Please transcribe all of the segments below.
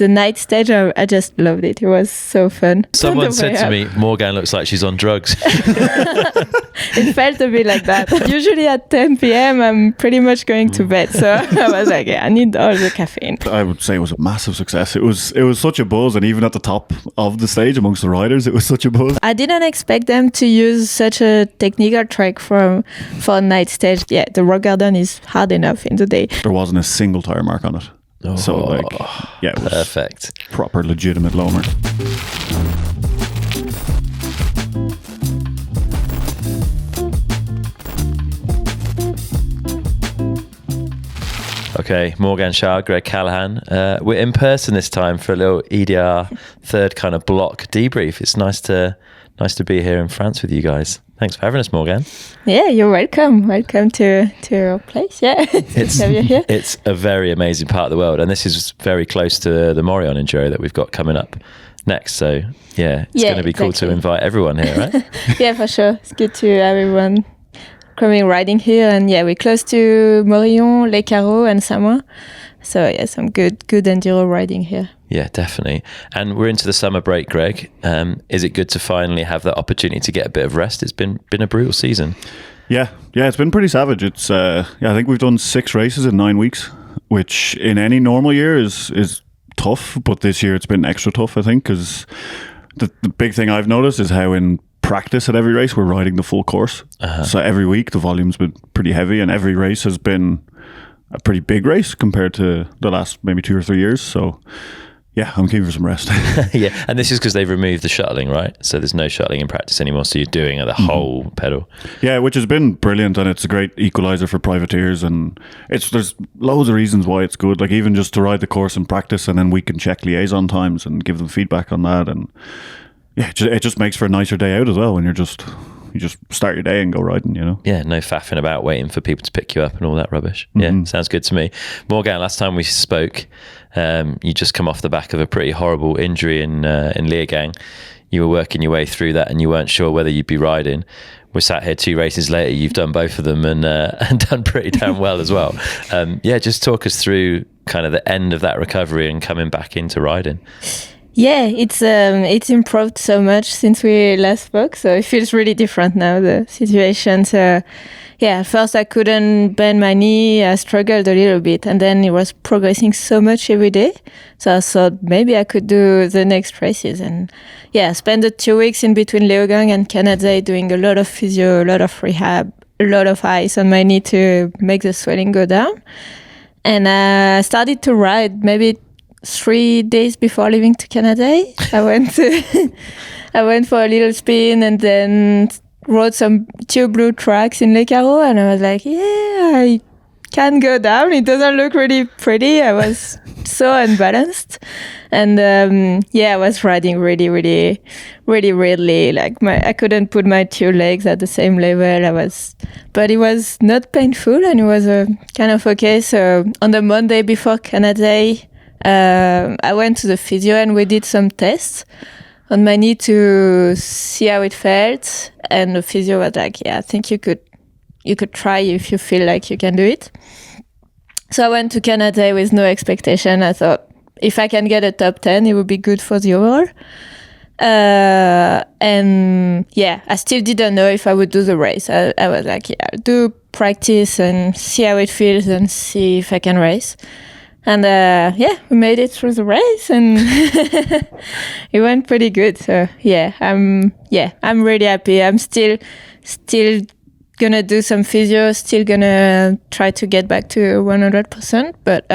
the night stage, I just loved it. It was so fun. Someone said to me, Morgane looks like she's on drugs. It felt a bit like that. Usually at 10 p.m. I'm pretty much going to bed, so I was like, I need all the caffeine. I would say it was a massive success. It was such a buzz, and even at the top of the stage amongst the riders, it was such a buzz. I didn't expect them to use such a technical track for a night stage. Yeah, the rock garden is hard enough in the day. There wasn't a single tire mark on it. So it was perfect. Proper legitimate loamer. Okay, Morgane, Charre, Greg, Callaghan. We're in person this time for a little EDR third kind of block debrief. It's nice to be here in France with you guys. Thanks for having us, Morgane. Yeah, you're welcome. Welcome to our place. Yeah, have you here. It's a very amazing part of the world, and this is very close to the Morgane Enduro that we've got coming up next. So it's going to be cool to invite everyone here, right? Yeah, for sure. It's good to have everyone coming riding here, and we're close to Morillon, Les Carreaux, and Samoa. So some good enduro riding here. Yeah, definitely. And we're into the summer break, Greg. Is it good to finally have that opportunity to get a bit of rest? It's been a brutal season. Yeah, it's been pretty savage. It's I think we've done 6 races in 9 weeks, which in any normal year is tough, but this year it's been extra tough, I think, because the big thing I've noticed is how in practice at every race we're riding the full course. So every week the volume's been pretty heavy, and every race has been a pretty big race compared to the last maybe 2 or 3 years. So I'm keen for some rest. Yeah, and this is because they've removed the shuttling, right? So there's no shuttling in practice anymore, so you're doing the whole pedal. Yeah, which has been brilliant, and it's a great equalizer for privateers, and there's loads of reasons why it's good, like even just to ride the course in practice, and then we can check liaison times and give them feedback on that, and it just makes for a nicer day out as well when you just start your day and go riding, you know? Yeah, no faffing about waiting for people to pick you up and all that rubbish. Yeah, sounds good to me. Morgane, last time we spoke, you just come off the back of a pretty horrible injury in Leogang. You were working your way through that and you weren't sure whether you'd be riding. We're sat here 2 races later, you've done both of them and done pretty damn well as well. Just talk us through kind of the end of that recovery and coming back into riding. Yeah, it's improved so much since we last spoke, so it feels really different now, the situation. So at first I couldn't bend my knee, I struggled a little bit, and then it was progressing so much every day. So I thought maybe I could do the next races. And I spent the 2 weeks in between Leogang and Canada doing a lot of physio, a lot of rehab, a lot of ice on my knee to make the swelling go down. And I started to ride maybe 3 days before leaving to Canada. I went for a little spin and then rode some 2 blue tracks in Les Carreaux, and I was like, I can go down. It doesn't look really pretty. I was so unbalanced, and I was riding really, really, really weirdly. Like I couldn't put my 2 legs at the same level. But it was not painful, and it was kind of okay. So on the Monday before Canada, I went to the physio and we did some tests on my knee to see how it felt. And the physio was like, I think you could try if you feel like you can do it. So I went to Canada with no expectation. I thought if I can get a top 10, it would be good for the overall. I still didn't know if I would do the race. I was like, I'll do practice and see how it feels and see if I can race. And we made it through the race, and it went pretty good. So I'm really happy. I'm still gonna do some physio, still gonna try to get back to 100%. But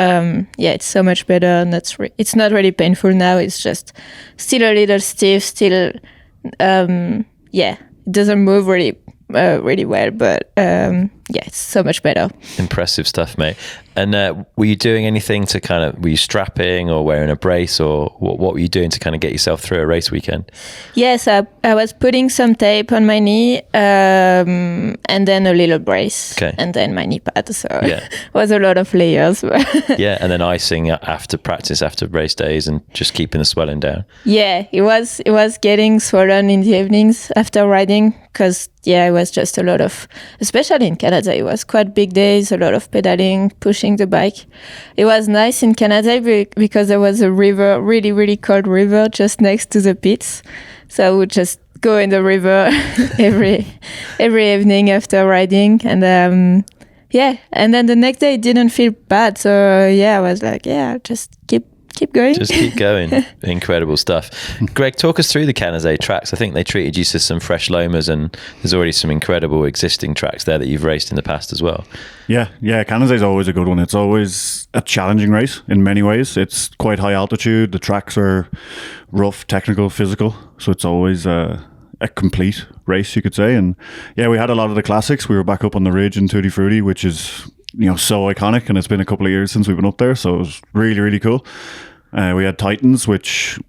it's so much better, and it's not really painful now. It's just still a little stiff. Still, it doesn't move really well, but it's so much better. Impressive stuff, mate. And were you doing anything to were you strapping or wearing a brace, or what were you doing to kind of get yourself through a race weekend? Yes, I was putting some tape on my knee, and then a little brace, and then my knee pad. So it was a lot of layers. And then icing after practice, after race days, and just keeping the swelling down. Yeah, it was getting swollen in the evenings after riding, because it was just a lot of, especially in Canada, Canada. It was quite big days, a lot of pedaling, pushing the bike. It was nice in Canada because there was a river, really, really cold river just next to the pits. So I would just go in the river every evening after riding. And and then the next day it didn't feel bad. So I was like, just keep going. Just keep going. Incredible stuff. Greg, talk us through the Canada tracks. I think they treated you to some fresh lomas, and there's already some incredible existing tracks there that you've raced in the past as well. Yeah, Canada is always a good one. It's always a challenging race in many ways. It's quite high altitude. The tracks are rough, technical, physical. So it's always a complete race, you could say. And we had a lot of the classics. We were back up on the ridge in Tutti Frutti, which is so iconic, and it's been a couple of years since we've been up there, so it was really, really cool. We had Titans, which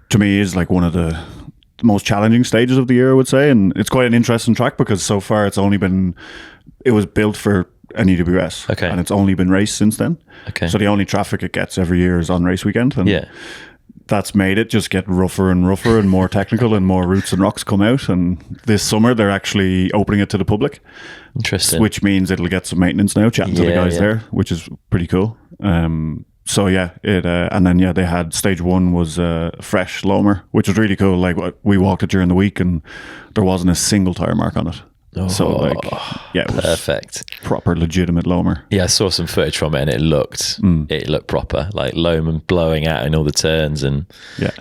to me is like one of the most challenging stages of the year, I would say, and it's quite an interesting track because so far it was built for an EWS, and it's only been raced since then. So the only traffic it gets every year is on race weekend, and that's made it just get rougher and rougher and more technical, and more roots and rocks come out. And this summer they're actually opening it to the public. Interesting. Which means it'll get some maintenance now, chatting to the guys there, which is pretty cool. And then they had stage 1 was fresh Lomer, which was really cool. Like, we walked it during the week and there wasn't a single tire mark on it. So it was perfect, proper legitimate Lomer. I saw some footage from it and it looked proper, like loam and blowing out in all the turns, and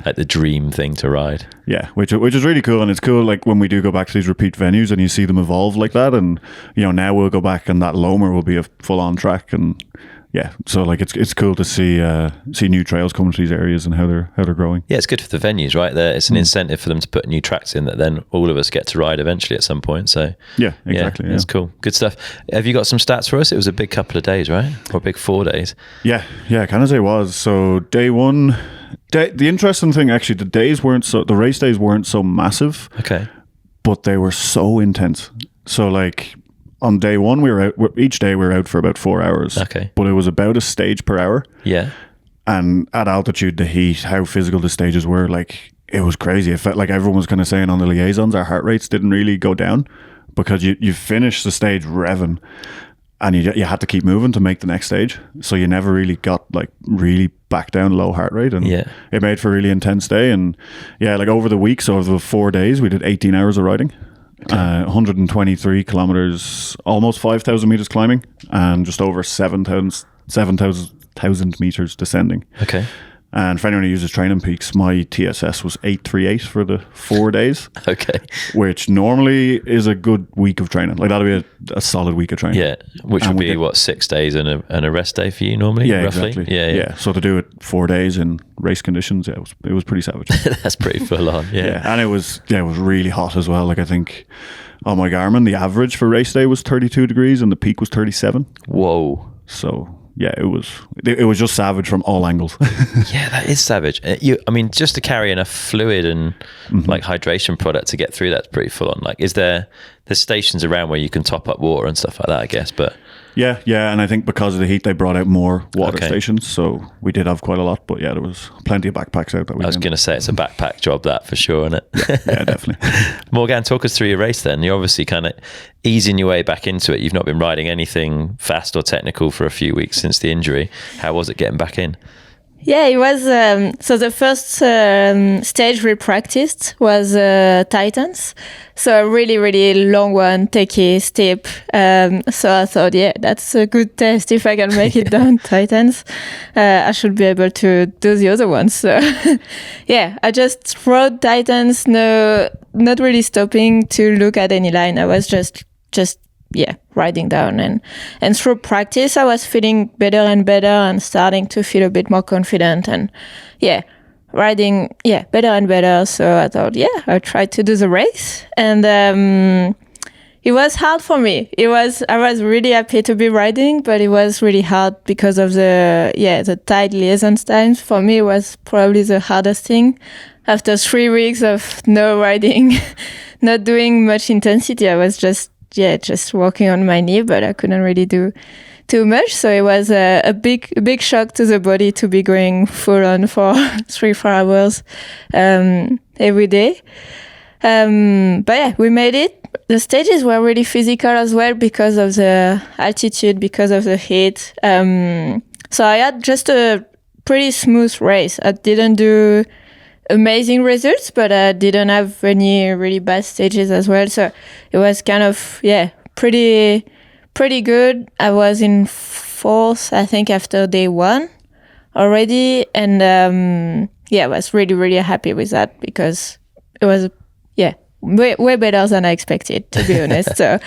like the dream thing to ride. Which is really cool. And it's cool, like, when we do go back to these repeat venues and you see them evolve like that, and now we'll go back and that Lomer will be a full-on track. And so like it's cool to see new trails coming to these areas and how they're growing. It's good for the venues, right? It's an incentive for them to put new tracks in that then all of us get to ride eventually at some point. So exactly. It's cool. Good stuff. Have you got some stats for us? It was a big couple of days, right? Or a big 4 days? Canada was. So day 1, the interesting thing, actually, the race days weren't so massive. But they were so intense. So like, on day 1, each day we were out for about 4 hours. But it was about a stage per hour. And at altitude, the heat, how physical the stages were, like, it was crazy. It felt like everyone was kind of saying on the liaisons, our heart rates didn't really go down because you finished the stage revving and you had to keep moving to make the next stage. So you never really got like really back down low heart rate, and it made for a really intense day. And like over the week, so over the 4 days, we did 18 hours of riding. 123 kilometers, almost 5,000 meters climbing, and just over 7,000 meters descending. And for anyone who uses Training Peaks, my TSS was 838 for the 4 days. Which normally is a good week of training. Like, that'll be a solid week of training. Which would be 6 days and a rest day for you normally, roughly? Exactly. So to do it 4 days in race conditions, it was pretty savage. That's pretty full on. And it was really hot as well. Like, I think on my Garmin, the average for race day was 32 degrees and the peak was 37. Whoa. So it was just savage from all angles. That is savage. Just to carry enough fluid and like hydration product to get through, that's pretty full on. Like, there's stations around where you can top up water and stuff like that, I guess, but and I think because of the heat they brought out more water stations, so we did have quite a lot. But there was plenty of backpacks out that weekend. I was going to say it's a backpack job, that for sure, isn't it? Yeah, definitely. Morgane, talk us through your race then. You're obviously kind of easing your way back into it. You've not been riding anything fast or technical for a few weeks since the injury. How was it getting back in? It was, so the first stage we practiced was Titans. So a really, really long one, techy, steep. So I thought, that's a good test. If I can make it down Titans, I should be able to do the other ones. So I just rode Titans, not really stopping to look at any line. I was just riding down, and through practice I was feeling better and better and starting to feel a bit more confident, and riding better and better. So I thought I'll try to do the race, and it was hard for me. I was really happy to be riding, but it was really hard because of the tight liaison times. For me, it was probably the hardest thing. After 3 weeks of no riding, not doing much intensity, I was just walking on my knee, but I couldn't really do too much. So it was a big shock to the body to be going full on for 3-4 hours every day. But we made it. the stages were really physical as well because of the altitude, because of the heat. So I had just a pretty smooth race. I didn't do amazing results, but I didn't have any really bad stages as well. So it was kind of, pretty good. I was in fourth, I think, after day one already. And I was really, really happy with that because it was, way better than I expected, to be honest. So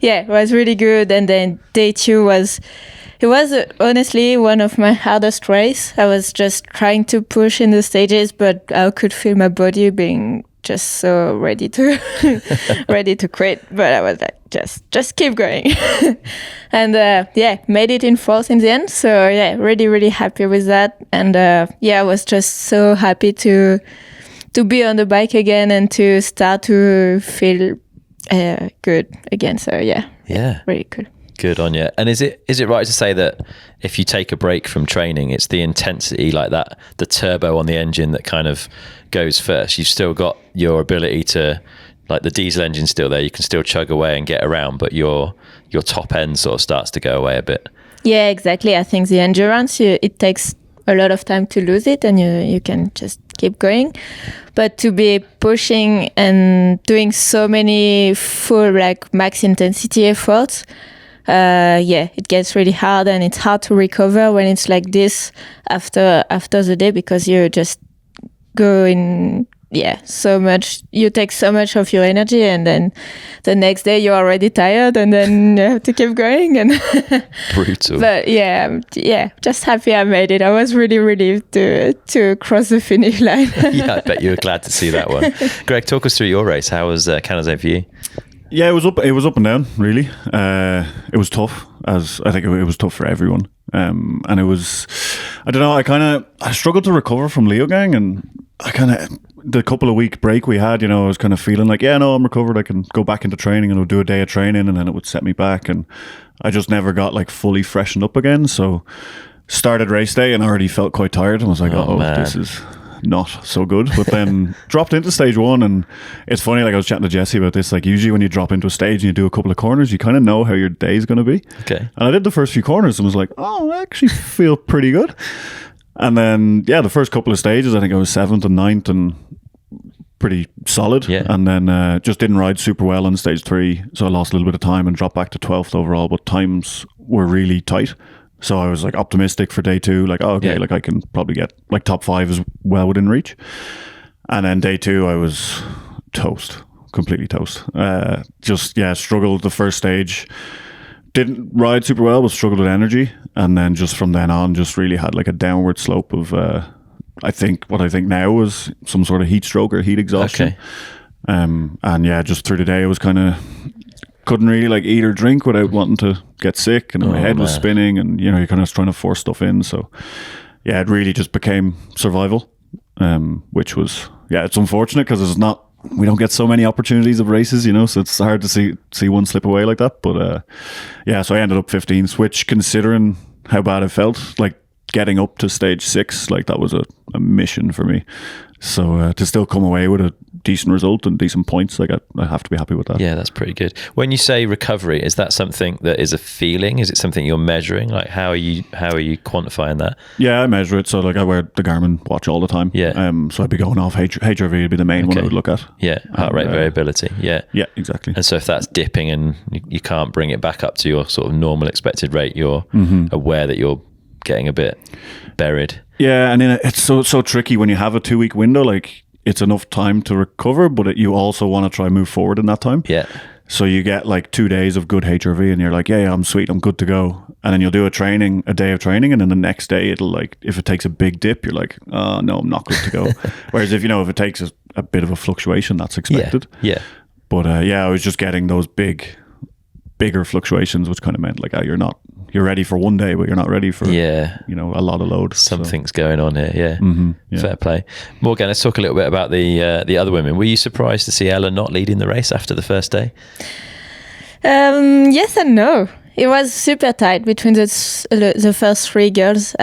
it was really good. And then day two was honestly one of my hardest race. I was just trying to push in the stages, but I could feel my body being just so ready to quit. But I was like, just keep going. And made it in fourth in the end. So really, really happy with that. And I was just so happy to be on the bike again and to start to feel good again. So really cool. Good on you. And is it right to say that if you take a break from training, it's the intensity like that, the turbo on the engine that kind of goes first? You've still got your ability to, like the diesel engine's still there, you can still chug away and get around, but your top end sort of starts to go away a bit. Yeah, exactly. I think the endurance, it takes a lot of time to lose it and you can just keep going. But to be pushing and doing so many full like max intensity efforts, it gets really hard and it's hard to recover when it's like this after the day because you just go in so much, you take so much of your energy and then the next day you're already tired and then you have to keep going and brutal. But just happy I made it. I was really relieved to cross the finish line. I bet you were glad to see that one. Greg, talk us through your race. How was Callaghan for you? Yeah, it was up and down, really. It was tough, as I think it was tough for everyone. And it was, I don't know, I struggled to recover from Lowdown, and the couple of week break we had, I was kind of feeling like, I'm recovered, I can go back into training and I'll do a day of training and then it would set me back. And I just never got like fully freshened up again. So started race day and I already felt quite tired and was like, this is not so good. But then dropped into stage one, and it's funny, like I was chatting to Jesse about this, like usually when you drop into a stage and you do a couple of corners, you kind of know how your day's going to be. Okay. And I did the first few corners and was like, I actually feel pretty good. And then the first couple of stages I think I was 7th and 9th and pretty solid. And then just didn't ride super well on stage 3, so I lost a little bit of time and dropped back to 12th overall, but times were really tight. So I was like optimistic for day 2, like, like I can probably get like top 5 is well within reach. And then day 2, I was toast, completely toast. Struggled the first stage. Didn't ride super well, but struggled with energy. And then just from then on, just really had like a downward slope of, I think now was some sort of heat stroke or heat exhaustion. Okay. Just through the day, I was kind of, couldn't really like eat or drink without wanting to get sick, and my head was spinning, and you're kind of trying to force stuff in. So it really just became survival, which was it's unfortunate because we don't get so many opportunities of races, so it's hard to see one slip away like that. But so I ended up 15th, which, considering how bad it felt, like getting up to stage 6, like that was a mission for me. So to still come away with a decent result and decent points, like I have to be happy with that. Yeah, that's pretty good. When you say recovery, is that something that is a feeling? Is it something you're measuring? Like how are you quantifying that? Yeah, I measure it. So like I wear the Garmin watch all the time. Yeah. So I'd be going off HRV would be the main one I would look at. Yeah, heart rate variability. Yeah. Yeah, exactly. And so if that's dipping and you can't bring it back up to your sort of normal expected rate, you're aware that you're getting a bit buried. Yeah, and then it's so tricky when you have a 2-week window. Like it's enough time to recover, but you also want to try and move forward in that time. Yeah. So you get like 2 days of good HRV and you're like, I'm sweet, I'm good to go. And then you'll do a day of training, and then the next day it'll like, if it takes a big dip, you're like, no, I'm not good to go. Whereas if it takes a bit of a fluctuation, that's expected. Yeah. But I was just getting those bigger fluctuations, which kind of meant like, you're ready for one day, but you're not ready for a lot of load. Something's going on here. Fair play. Morgane, let's talk a little bit about the other women. Were you surprised to see Ella not leading the race after the first day? Yes and no. It was super tight between the first 3 girls.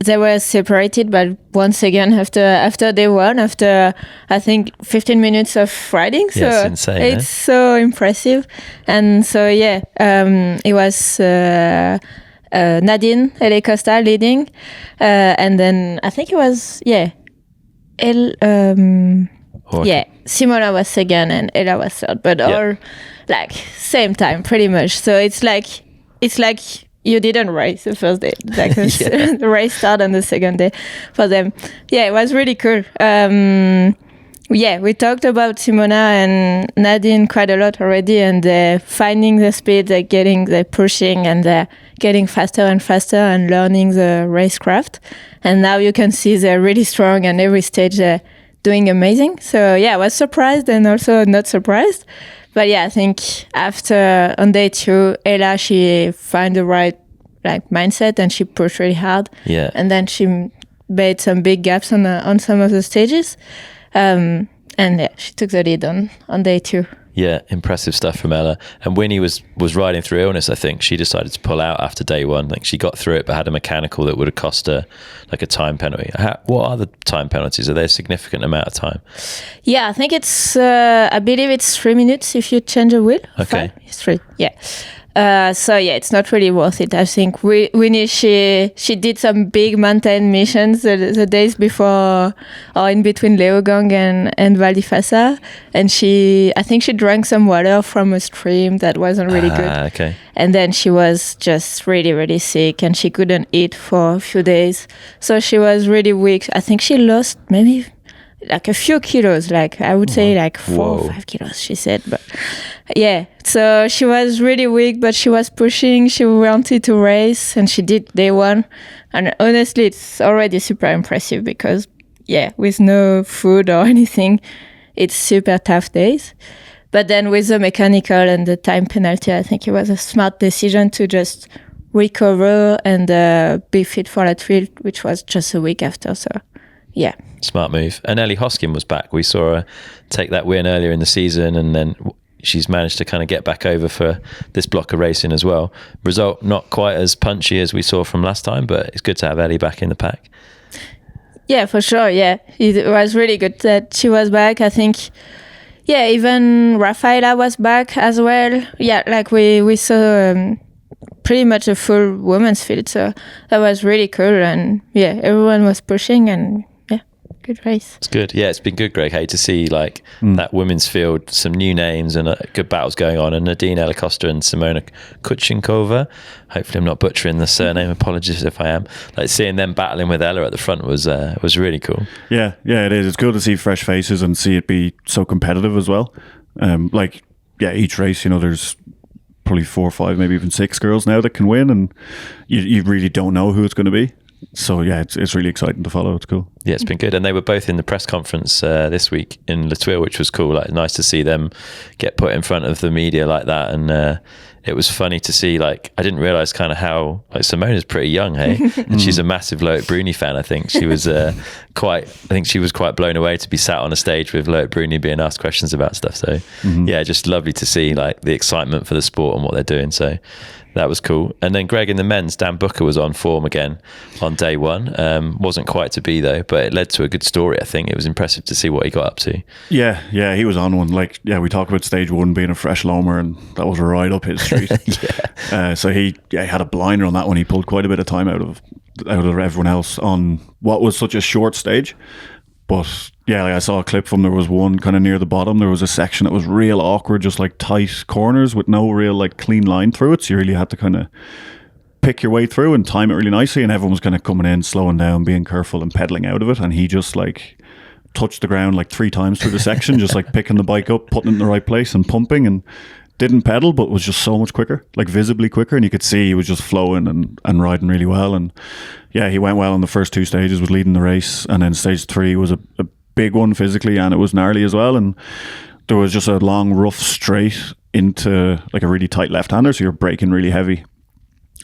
they were separated, but once again after day one, after I think 15 minutes of riding, so it's insane. It's so impressive, and so it was Nadine Ele Costa leading, and then I think it was Simona was second and Ella was third, but all like same time pretty much. So it's like you didn't race the first day. Like the race started on the second day for them. Yeah, it was really cool. We talked about Simona and Nadine quite a lot already, and they're finding the speed, they're pushing, and they're getting faster and faster and learning the racecraft. And now you can see they're really strong, and every stage they're doing amazing. So I was surprised and also not surprised. But I think after on day 2, Ella, she found the right mindset and she pushed really hard. Yeah. And then she made some big gaps on some of the stages. And she took the lead on day 2. Yeah, impressive stuff from Ella. And Winnie was riding through illness, I think. She decided to pull out after day 1. I think she got through it, but had a mechanical that would have cost her like a time penalty. What are the time penalties? Are they a significant amount of time? Yeah, I think it's, I believe it's 3 minutes if you change a wheel. Okay. 5? It's 3, yeah. It's not really worth it. I think Winnie, she did some big mountain missions the days before or in between Lowdown and Val di Fassa, and I think she drank some water from a stream that wasn't really good. Okay. And then she was just really, really sick, and she couldn't eat for a few days. So she was really weak. I think she lost maybe like a few kilos, like I would say like 4 or 5 kilos, she said. But so she was really weak, but she was pushing. She wanted to race, and she did day 1. And honestly, it's already super impressive because with no food or anything, it's super tough days. But then with the mechanical and the time penalty, I think it was a smart decision to just recover and be fit for that field, which was just a week after. So smart move. And Ellie Hoskin was back. We saw her take that win earlier in the season, and then she's managed to kind of get back over for this block of racing as well. Result not quite as punchy as we saw from last time, but it's good to have Ellie back in the pack. Yeah, for sure. Yeah, it was really good that she was back. I think, even Rafaela was back as well. Yeah, like we saw pretty much a full women's field, so that was really cool. And everyone was pushing, and good race. It's good. Yeah, it's been good, Greg. Hey, to see like that women's field, some new names and good battles going on. And Nadine Elacosta and Simona Kuchinkova. Hopefully, I'm not butchering the surname. Apologies if I am. Like seeing them battling with Ella at the front was really cool. Yeah, it is. It's good to see fresh faces and see it be so competitive as well. Each race, there's probably 4 or 5, maybe even 6 girls now that can win, and you really don't know who it's going to be. So it's really exciting to follow. It's cool. Yeah, it's been good. And they were both in the press conference this week in Thuile, which was cool. Like, nice to see them get put in front of the media like that. And it was funny to see, like, I didn't realize kind of how, like, Simona's pretty young, hey? And she's a massive Loic Bruni fan, I think. She was she was quite blown away to be sat on a stage with Loic Bruni being asked questions about stuff. So just lovely to see like the excitement for the sport and what they're doing. So that was cool. And then Greg, in the men's, Dan Booker was on form again on day 1. Wasn't quite to be though, but it led to a good story. I think it was impressive to see what he got up to. Yeah, he was on one. Like, we talked about stage 1 being a fresh loamer, and that was a ride up his street. So he had a blinder on that one. He pulled quite a bit of time out of everyone else on what was such a short stage. But I saw a clip from, there was one kind of near the bottom. There was a section that was real awkward, just like tight corners with no real like clean line through it. So you really had to kind of pick your way through and time it really nicely. And everyone was kind of coming in, slowing down, being careful and pedaling out of it. And he just like touched the ground like 3 times through the section, just like picking the bike up, putting it in the right place and pumping, and didn't pedal, but was just so much quicker, like visibly quicker. And you could see he was just flowing and riding really well. And he went well in the first 2 stages, was leading the race. And then stage 3 was a big one physically, and it was gnarly as well. And there was just a long, rough straight into like a really tight left-hander, so you're braking really heavy.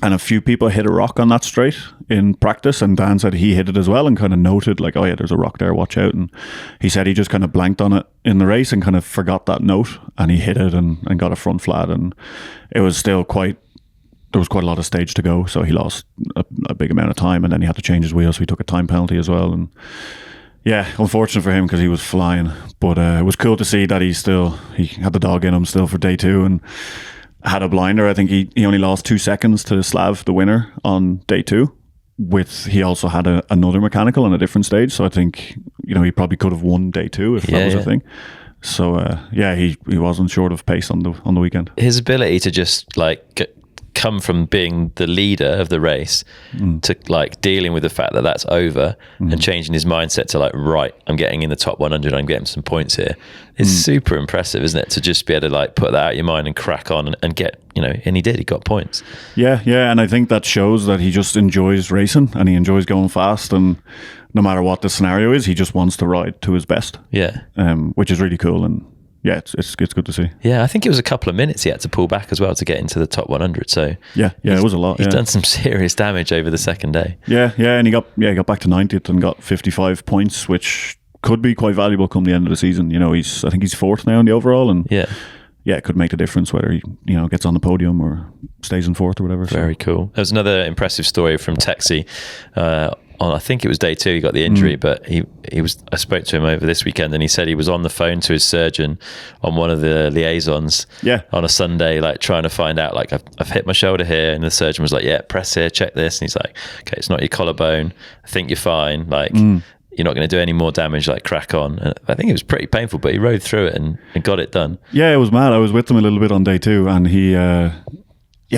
And a few people hit a rock on that straight in practice, and Dan said he hit it as well and kind of noted like, oh yeah, there's a rock there, watch out. And he said he just kind of blanked on it in the race and kind of forgot that note, and he hit it and got a front flat. And it was still quite there was quite a lot of stage to go, so he lost a big amount of time, and then he had to change his wheel, so he took a time penalty as well. And yeah, unfortunate for him because he was flying, but it was cool to see that he had the dog in him still for day 2 and had a blinder. I think he only lost 2 seconds to Slav, the winner, on day 2. He also had another mechanical on a different stage, so I think he probably could have won day 2 if that was a thing. So he wasn't short of pace on the weekend. His ability to just like come from being the leader of the race to like dealing with the fact that that's over and changing his mindset to like, right, I'm getting in the top 100, I'm getting some points here. It's super impressive, isn't it, to just be able to like put that out of your mind and crack on and get, and he got points. Yeah, and I think that shows that he just enjoys racing and he enjoys going fast, and no matter what the scenario is, he just wants to ride to his best. Yeah. Which is really cool, and yeah, it's good to see. Yeah, I think it was a couple of minutes he had to pull back as well to get into the top 100. So yeah, it was a lot. He's done some serious damage over the second day. Yeah, and he got back to 90th and got 55 points, which could be quite valuable come the end of the season. I think he's 4th now in the overall, and yeah, it could make the difference whether he gets on the podium or stays in 4th or whatever. Very cool. There was another impressive story from Texi. I think it was day 2 he got the injury, but I spoke to him over this weekend, and he said he was on the phone to his surgeon on one of the liaisons on a Sunday, like trying to find out, like, I've hit my shoulder here, and the surgeon was like, yeah, press here, check this, and he's like, okay, it's not your collarbone, I think you're fine, like you're not going to do any more damage, like crack on. And I think it was pretty painful, but he rode through it and got it done. Yeah, it was mad. I was with him a little bit on day 2, and he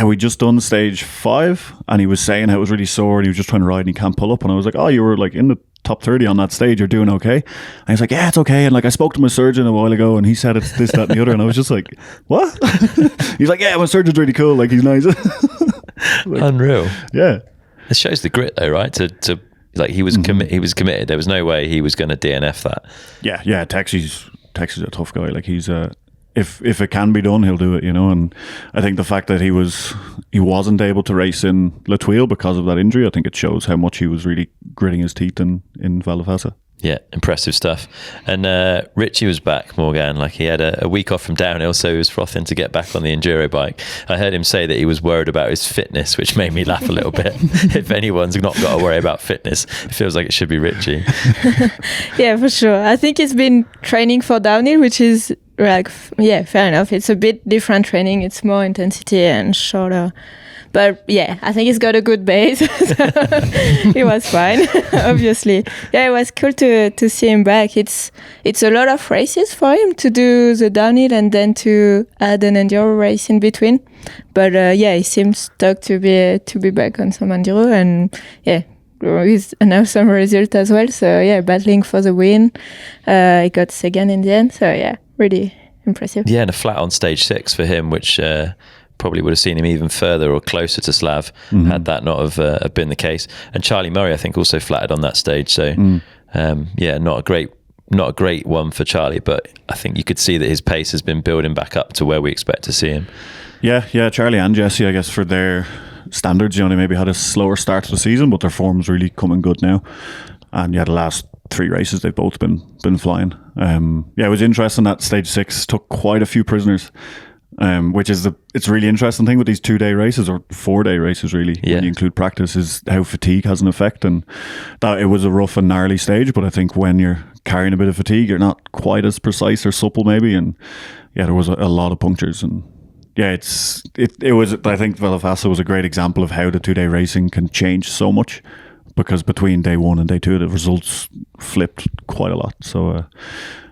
we just done stage 5, and he was saying how it was really sore, and he was just trying to ride, and he can't pull up. And I was like, oh, you were like in the top 30 on that stage, you're doing okay? And he's like, yeah, it's okay. And like, I spoke to my surgeon a while ago, and he said it's this, that, and the other. And I was just like, what? He's like, yeah, my surgeon's really cool. Like, he's nice. Like, unreal. Yeah. It shows the grit though, right? To like, he was he was committed. There was no way he was going to DNF that. Yeah. Texi's a tough guy. Like, he's if it can be done, he'll do it, and I think the fact that he wasn't able to race in Thuile because of that injury, I think it shows how much he was really gritting his teeth in Val di Fassa. Yeah, impressive stuff. And Richie was back, Morgane. Like, he had a week off from downhill, so he was frothing to get back on the enduro bike. I heard him say that he was worried about his fitness, which made me laugh a little bit. If anyone's not got to worry about fitness, it feels like it should be Richie. Yeah, for sure. I think he's been training for downhill, which is like, yeah, fair enough. It's a bit different training. It's more intensity and shorter. But yeah, I think he's got a good base. So it was fine, obviously. Yeah, it was cool to see him back. It's a lot of races for him to do the downhill and then to add an enduro race in between. But yeah, he seems stoked to be back on some enduro, and yeah, with an awesome result as well. So yeah, battling for the win. He got second in the end. So yeah, really impressive. Yeah, and a flat on stage 6 for him, which probably would have seen him even further or closer to Slav had that not have been the case. And Charlie Murray, I think, also flatted on that stage. So yeah, not a great one for Charlie, but I think you could see that his pace has been building back up to where we expect to see him. Yeah, Charlie and Jesse, I guess, for their standards, they maybe had a slower start to the season, but their form's really coming good now. And yeah, the last 3 races they've both been flying. Yeah, it was interesting that stage 6 took quite a few prisoners. Which is it's a really interesting thing with these 2-day races, or 4-day races really, when you include practice, is how fatigue has an effect. And that it was a rough and gnarly stage, but I think when you're carrying a bit of fatigue, you're not quite as precise or supple maybe. And yeah, there was a lot of punctures. And yeah, it was, I think Val di Fassa was a great example of how the 2-day racing can change so much, because between day 1 and day 2 the results flipped quite a lot. So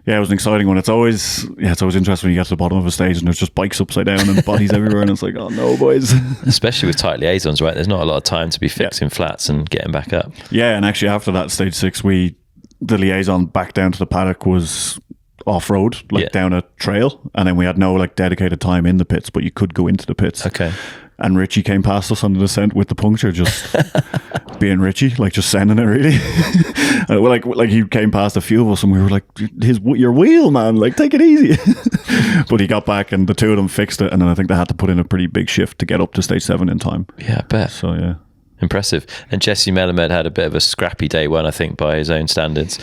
yeah, it was an exciting one. It's always interesting when you get to the bottom of a stage and there's just bikes upside down and bodies everywhere, and it's like, oh no, boys. Especially with tight liaisons, right? There's not a lot of time to be fixing flats and getting back up. Yeah, and actually after that stage 6, the liaison back down to the paddock was off-road, down a trail, and then we had no dedicated time in the pits, but you could go into the pits. Okay. And Richie came past us on the descent with the puncture, just being Richie, just sending it really. And he came past a few of us, and we were like, your wheel, man, take it easy. But he got back, and the 2 of them fixed it, and then I think they had to put in a pretty big shift to get up to stage 7 in time. Yeah, I bet. So yeah. Impressive. And Jesse Melamed had a bit of a scrappy day 1, I think, by his own standards.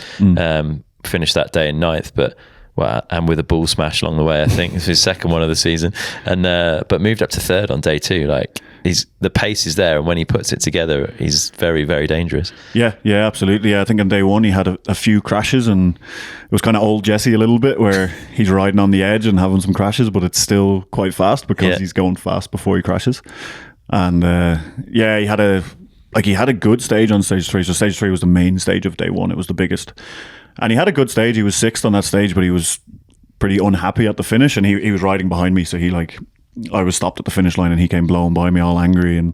Finished that day in 9th, but and with a ball smash along the way, I think. It's his second one of the season, and but moved up to 3rd on day 2. the pace is there, and when he puts it together, he's very, very dangerous. Yeah, absolutely. I think on day one he had a few crashes, and it was kind of old Jesse a little bit, where he's riding on the edge and having some crashes, but it's still quite fast because he's going fast before he crashes. And he had a good stage on stage 3. So stage 3 was the main stage of day one. It was the biggest, and he had a good stage. He was 6th on that stage, but he was pretty unhappy at the finish, and he was riding behind me, so I was stopped at the finish line, and he came blowing by me all angry and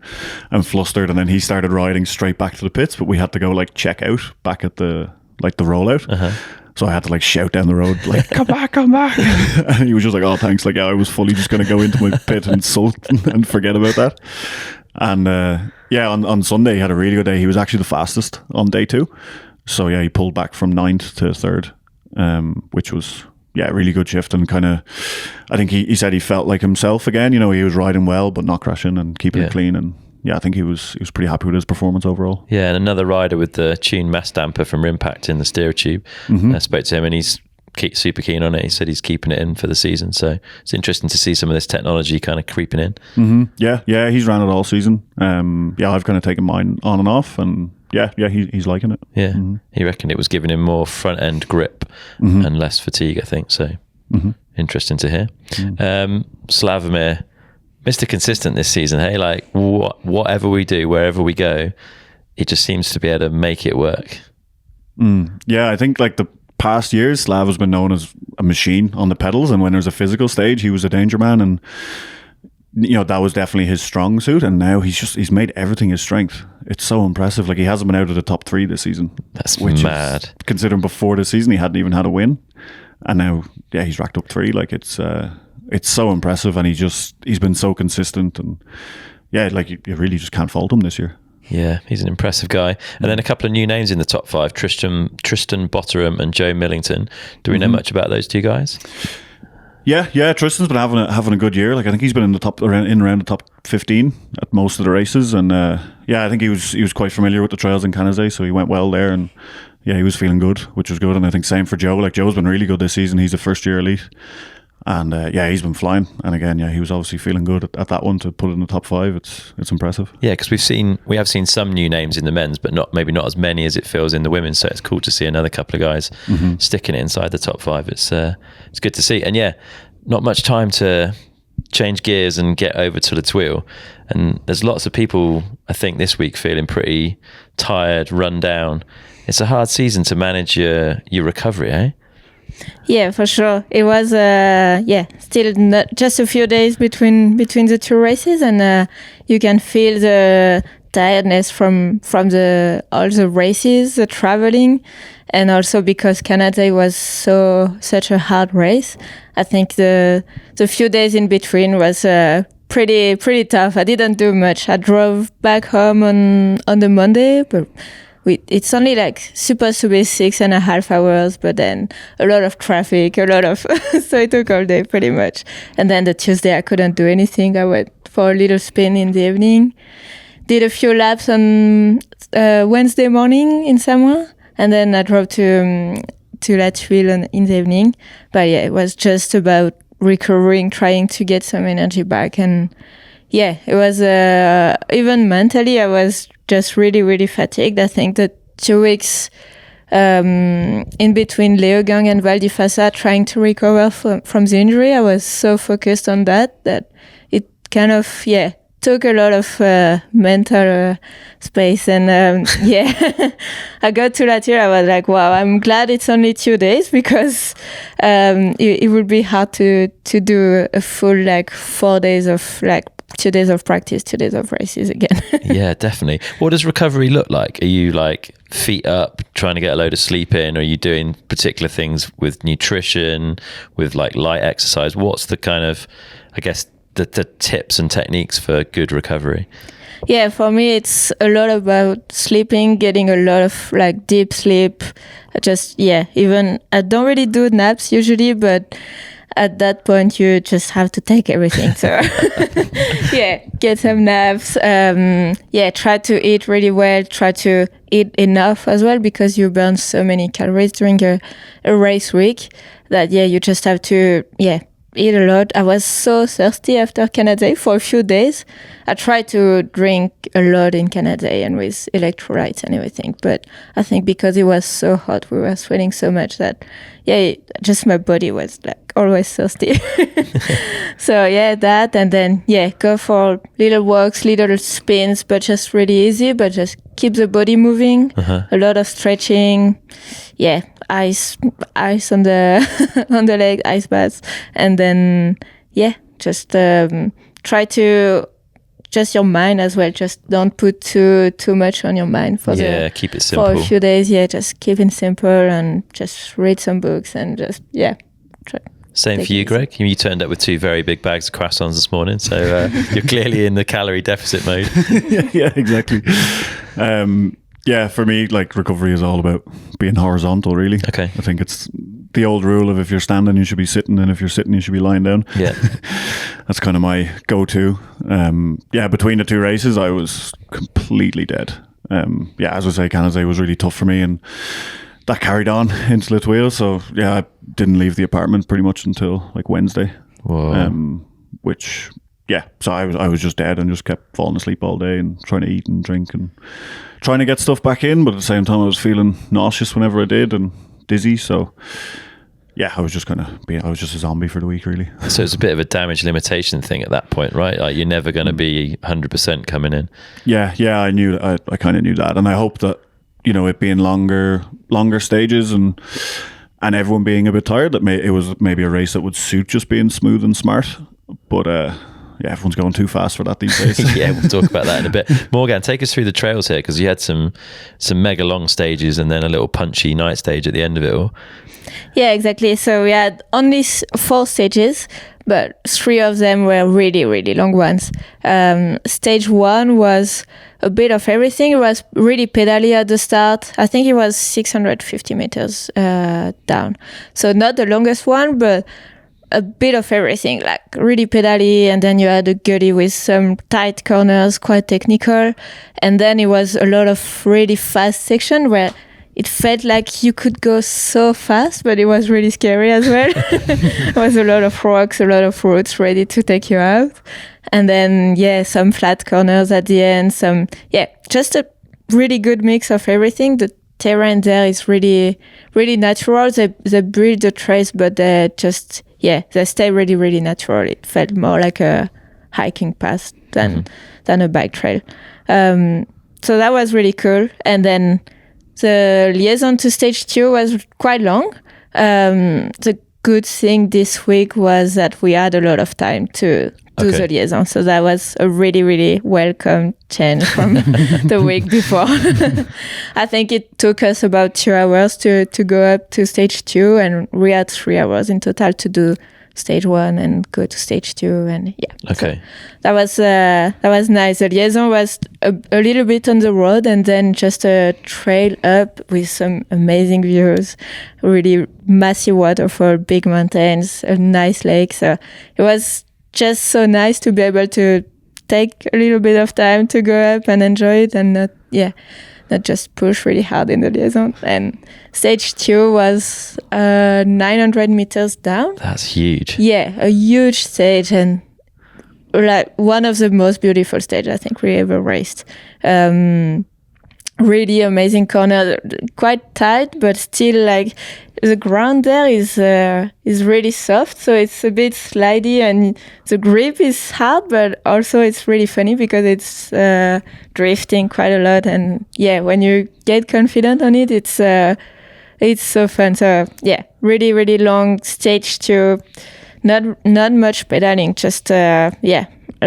flustered, and then he started riding straight back to the pits, but we had to go check out back at the rollout. So I had to shout down the road come back. And he was just like, oh thanks, I was fully just going to go into my pit and sulk and forget about that. And on Sunday he had a really good day. He was actually the fastest on day 2, so he pulled back from 9th to 3rd, which was really good shift, and kind of, I think he said he felt like himself again. He was riding well but not crashing and keeping it clean, and I think he was pretty happy with his performance overall. Yeah, and another rider with the tuned mass damper from Impact in the steer tube. I spoke to him, and he's super keen on it. He said he's keeping it in for the season, so it's interesting to see some of this technology kind of creeping in. Yeah, he's ran it all season. I've kind of taken mine on and off, and he's liking it. He reckoned it was giving him more front end grip and less fatigue, I think, so interesting to hear. Slavomir, Mr. Consistent this season, hey? Whatever we do, wherever we go, he just seems to be able to make it work. I think the past years, Slav has been known as a machine on the pedals, and when there's a physical stage, he was a danger man, and that was definitely his strong suit, and now he's made everything his strength. It's so impressive. He hasn't been out of the top 3 this season. That's mad. Considering before the season he hadn't even had a win, and now he's racked up 3. It's so impressive, and he's been so consistent, and you really just can't fault him this year. Yeah, he's an impressive guy. And then a couple of new names in the top 5: Tristan Botterham and Joe Millington. Do we know much about those 2 guys? Yeah. Tristan's been having a good year. I think he's been in around the top 15 at most of the races, and I think he was quite familiar with the trails in Canazei, so he went well there, and he was feeling good, which was good. And I think same for Joe. Joe's been really good this season. He's a first year elite, and he's been flying. And again, he was obviously feeling good at that one to put it in the top 5. It's impressive. Yeah, because we have seen some new names in the men's, but maybe not as many as it feels in the women's. So it's cool to see another couple of guys sticking it inside the top 5. It's good to see. And not much time to change gears and get over to the Thuile. And there's lots of people, I think, this week feeling pretty tired, run down. It's a hard season to manage your recovery, eh? Yeah, for sure. It was still not just a few days between the 2 races, and you can feel the tiredness from all the races, the traveling, and also because Canada was such a hard race. I think the few days in between was pretty tough. I didn't do much. I drove back home on the Monday, but it's only supposed to be 6.5 hours, but then a lot of traffic, so it took all day pretty much. And then the Tuesday I couldn't do anything. I went for a little spin in the evening, did a few laps on Wednesday morning in Samoa, and then I drove to La Thuile in the evening. But it was just about recovering, trying to get some energy back. And it was even mentally I was just really, really fatigued. I think the 2 weeks in between Lowdown and Val di Fassa, trying to recover from the injury, I was so focused on that it kind of took a lot of mental space. And I got to La Thuile, I was like, wow, I'm glad it's only 2 days, because it would be hard to do a full 4 days of 2 days of practice, 2 days of races again. Yeah, definitely. What does recovery look like? Are you feet up, trying to get a load of sleep in? Or are you doing particular things with nutrition, with light exercise? What's the kind of, I guess, the tips and techniques for good recovery? Yeah, for me, it's a lot about sleeping, getting a lot of deep sleep. Even I don't really do naps usually, but at that point you just have to take everything. So get some naps. Try to eat really well. Try to eat enough as well, because you burn so many calories during a race week that you just have to eat a lot. I was so thirsty after Canada for a few days. I tried to drink a lot in Canada and with electrolytes and everything, but I think because it was so hot, we were sweating so much that, just my body was like always thirsty. So that, and then go for little walks, little spins, but just really easy, but just keep the body moving. A lot of stretching. Ice on the on the leg, ice baths, and then just try to just your mind as well. Just don't put too much on your mind keep it simple for a few days. Just keep it simple and just read some books and just try. Same for you, Greg. You turned up with 2 very big bags of croissants this morning, so you're clearly in the calorie deficit mode. yeah, exactly. For me, like, recovery is all about being horizontal, really. Okay. I think it's the old rule of if you're standing, you should be sitting, and if you're sitting, you should be lying down. Yeah. That's kind of my go-to. Between the 2 races, I was completely dead. As I say, Canada was really tough for me, and that carried on into Thuile. So, I didn't leave the apartment pretty much until, like, Wednesday. Whoa. So I was just dead and just kept falling asleep all day and trying to eat and drink and trying to get stuff back in, but at the same time I was feeling nauseous whenever I did and dizzy. So I was just I was just a zombie for the week, really. So it's a bit of a damage limitation thing at that point, right? Like, you're never going to be 100% coming in. Yeah, I knew that. I kind of knew that, and I hope that, it being longer stages and everyone being a bit tired, that it was maybe a race that would suit just being smooth and smart. But everyone's going too fast for that these days. We'll talk about that in a bit. Morgane, take us through the trails here, because you had some mega long stages and then a little punchy night stage at the end of it all. Yeah, exactly. So we had only 4 stages, but 3 of them were really, really long ones. Stage 1 was a bit of everything. It was really pedally at the start. I think it was 650 meters down. So not the longest one, but a bit of everything, like really pedally, and then you had a gully with some tight corners, quite technical, and then it was a lot of really fast section where it felt like you could go so fast, but it was really scary as well. It was a lot of rocks, a lot of roots ready to take you out, and then some flat corners at the end, just a really good mix of everything. The terrain there is really, really natural. They build the trails, but they just they stay really, really natural. It felt more like a hiking path than a bike trail. So that was really cool. And then the liaison to stage 2 was quite long. The good thing this week was that we had a lot of time to do the liaison. So that was a really, really welcome change from the week before. I think it took us about 2 hours to go up to stage 2, and we had 3 hours in total to do stage 1 and go to stage 2, and Okay. So that was nice. The liaison was a little bit on the road, and then just a trail up with some amazing views, really massive waterfall, big mountains, a nice lake. So it was just so nice to be able to take a little bit of time to go up and enjoy it, and not just push really hard in the liaison. And stage 2 was 900 meters down. That's huge. Yeah, a huge stage, and like one of the most beautiful stages I think we ever raced. Really amazing corner, quite tight, but still like the ground there is really soft, so it's a bit slidey, and the grip is hard, but also it's really funny because it's drifting quite a lot. And when you get confident on it, it's so fun. So really, really long stage 2, not much pedaling, just a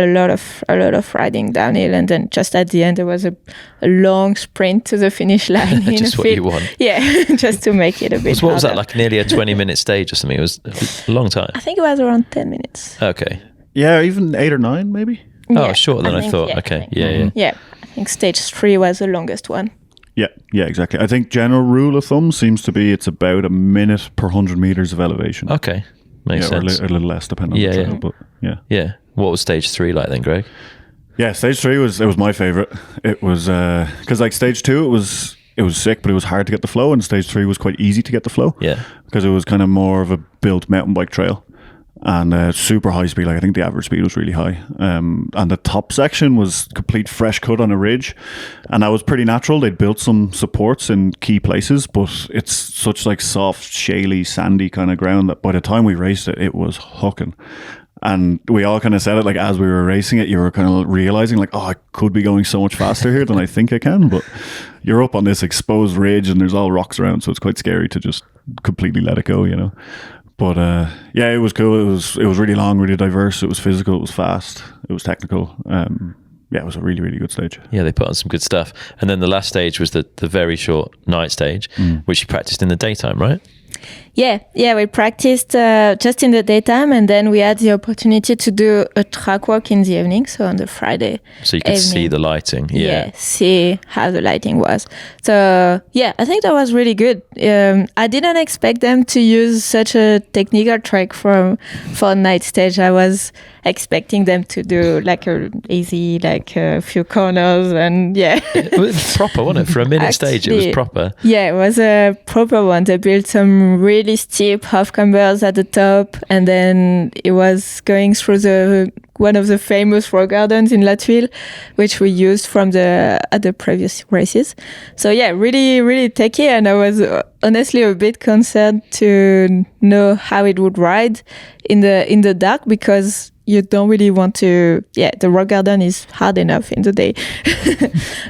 lot of riding downhill, and then just at the end there was a long sprint to the finish line. Just what you want. Yeah, just to make it a bit. What was that, like nearly a 20-minute stage or something? It was a long time. I think it was around 10 minutes. Okay. Yeah, even 8 or 9 maybe. Oh, shorter than I thought. Okay. Yeah. I think stage 3 was the longest one. Yeah, exactly. I think general rule of thumb seems to be it's about a minute per 100 meters of elevation. Okay, makes sense. Or a little less depending on the trail, but Yeah. What was stage 3 like then, Greg? Yeah, stage 3 was my favorite. It was because like stage 2 it was sick, but it was hard to get the flow, and stage 3 was quite easy to get the flow. Yeah, because it was kind of more of a built mountain bike trail, and super high speed. Like I think the average speed was really high, and the top section was complete fresh cut on a ridge, and that was pretty natural. They'd built some supports in key places, but it's such like soft, shaly, sandy kind of ground that by the time we raced it, it was hooking. And we all kind of said it like as we were racing it, you were kind of realizing like, oh, I could be going so much faster here than I think I can. But you're up on this exposed ridge and there's all rocks around, so it's quite scary to just completely let it go, you know. But yeah, it was cool. It was really long, really diverse. It was physical. It was fast. It was technical. Yeah, it was a really, really good stage. Yeah, they put on some good stuff. And then the last stage was the very short night stage, which you practiced in the daytime, right? Yeah, we practiced just in the daytime, and then we had the opportunity to do a track walk in the evening, so on the Friday So you could see the lighting. Yeah, see how the lighting was. So yeah, I think that was really good. I didn't expect them to use such a technical track for night stage. I was expecting them to do like a easy, like a few corners, and yeah. It was proper, wasn't it? For a minute stage, it was proper. Yeah, it was a proper one. They built some really steep half cambers at the top, and then it was going through one of the famous rock gardens in Thuile, which we used at the previous races. So yeah, really, really techy, and I was honestly a bit concerned to know how it would ride in the dark, because you don't really want to. Yeah, the rock garden is hard enough in the day,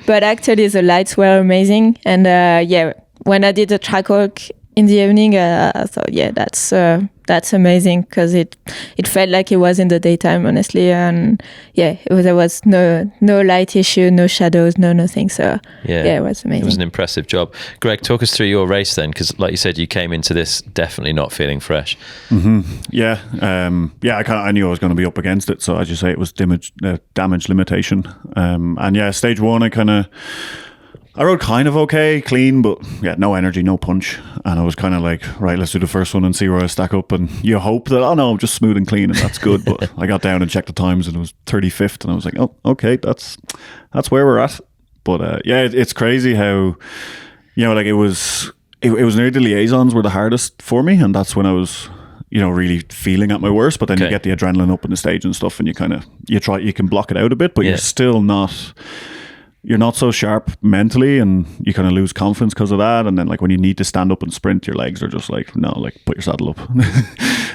but actually the lights were amazing, and yeah, when I did the track walk in the evening, I thought, yeah, that's amazing, because it felt like it was in the daytime, honestly, and yeah, there was no light issue, no shadows, no nothing. So yeah, it was amazing. It was an impressive job. Greg, talk us through your race then, because like you said, you came into this definitely not feeling fresh. Yeah, I knew I was going to be up against it. So as you say, it was damage limitation, and yeah, stage one, I rode kind of okay, clean, but yeah, no energy, no punch. And I was kind of like, right, let's do the first one and see where I stack up. And you hope that, oh no, I'm just smooth and clean and that's good. But I got down and checked the times and it was 35th. And I was like, oh, okay, that's where we're at. But yeah, it's crazy how, you know, like it was near the liaisons were the hardest for me. And that's when I was, you know, really feeling at my worst. But then you get the adrenaline up in the stage and stuff, and you can block it out a bit, but you're still not... You're not so sharp mentally, and you kind of lose confidence because of that. And then like when you need to stand up and sprint, your legs are just like, no, like put your saddle up.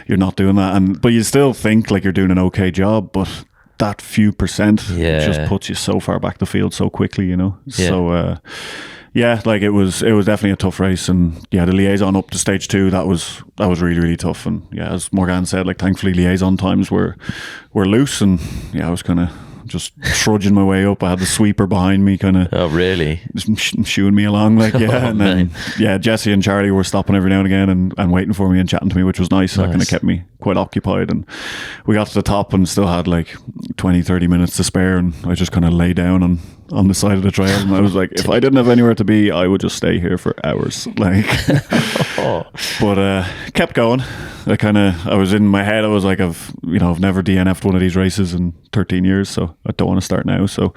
You're not doing that. But you still think like you're doing an okay job, but that few percent just puts you so far back the field so quickly, you know? Yeah. So, yeah, like it was definitely a tough race. And yeah, the liaison up to stage 2, that was really, really tough. And yeah, as Morgane said, like thankfully liaison times were loose, and yeah, I was kind of just trudging my way up. I had the sweeper behind me, kind of. Oh, really? Shooing me along, like, yeah. And then, yeah, Jesse and Charre were stopping every now and again and waiting for me and chatting to me, which was nice. That kind of kept me quite occupied. And we got to the top and still had like 20-30 minutes to spare, and I just kind of lay down on the side of the trail, and I was like, if I didn't have anywhere to be, I would just stay here for hours, like. But kept going. I was in my head, I was like, I've never DNF'd one of these races in 13 years, so I don't want to start now. So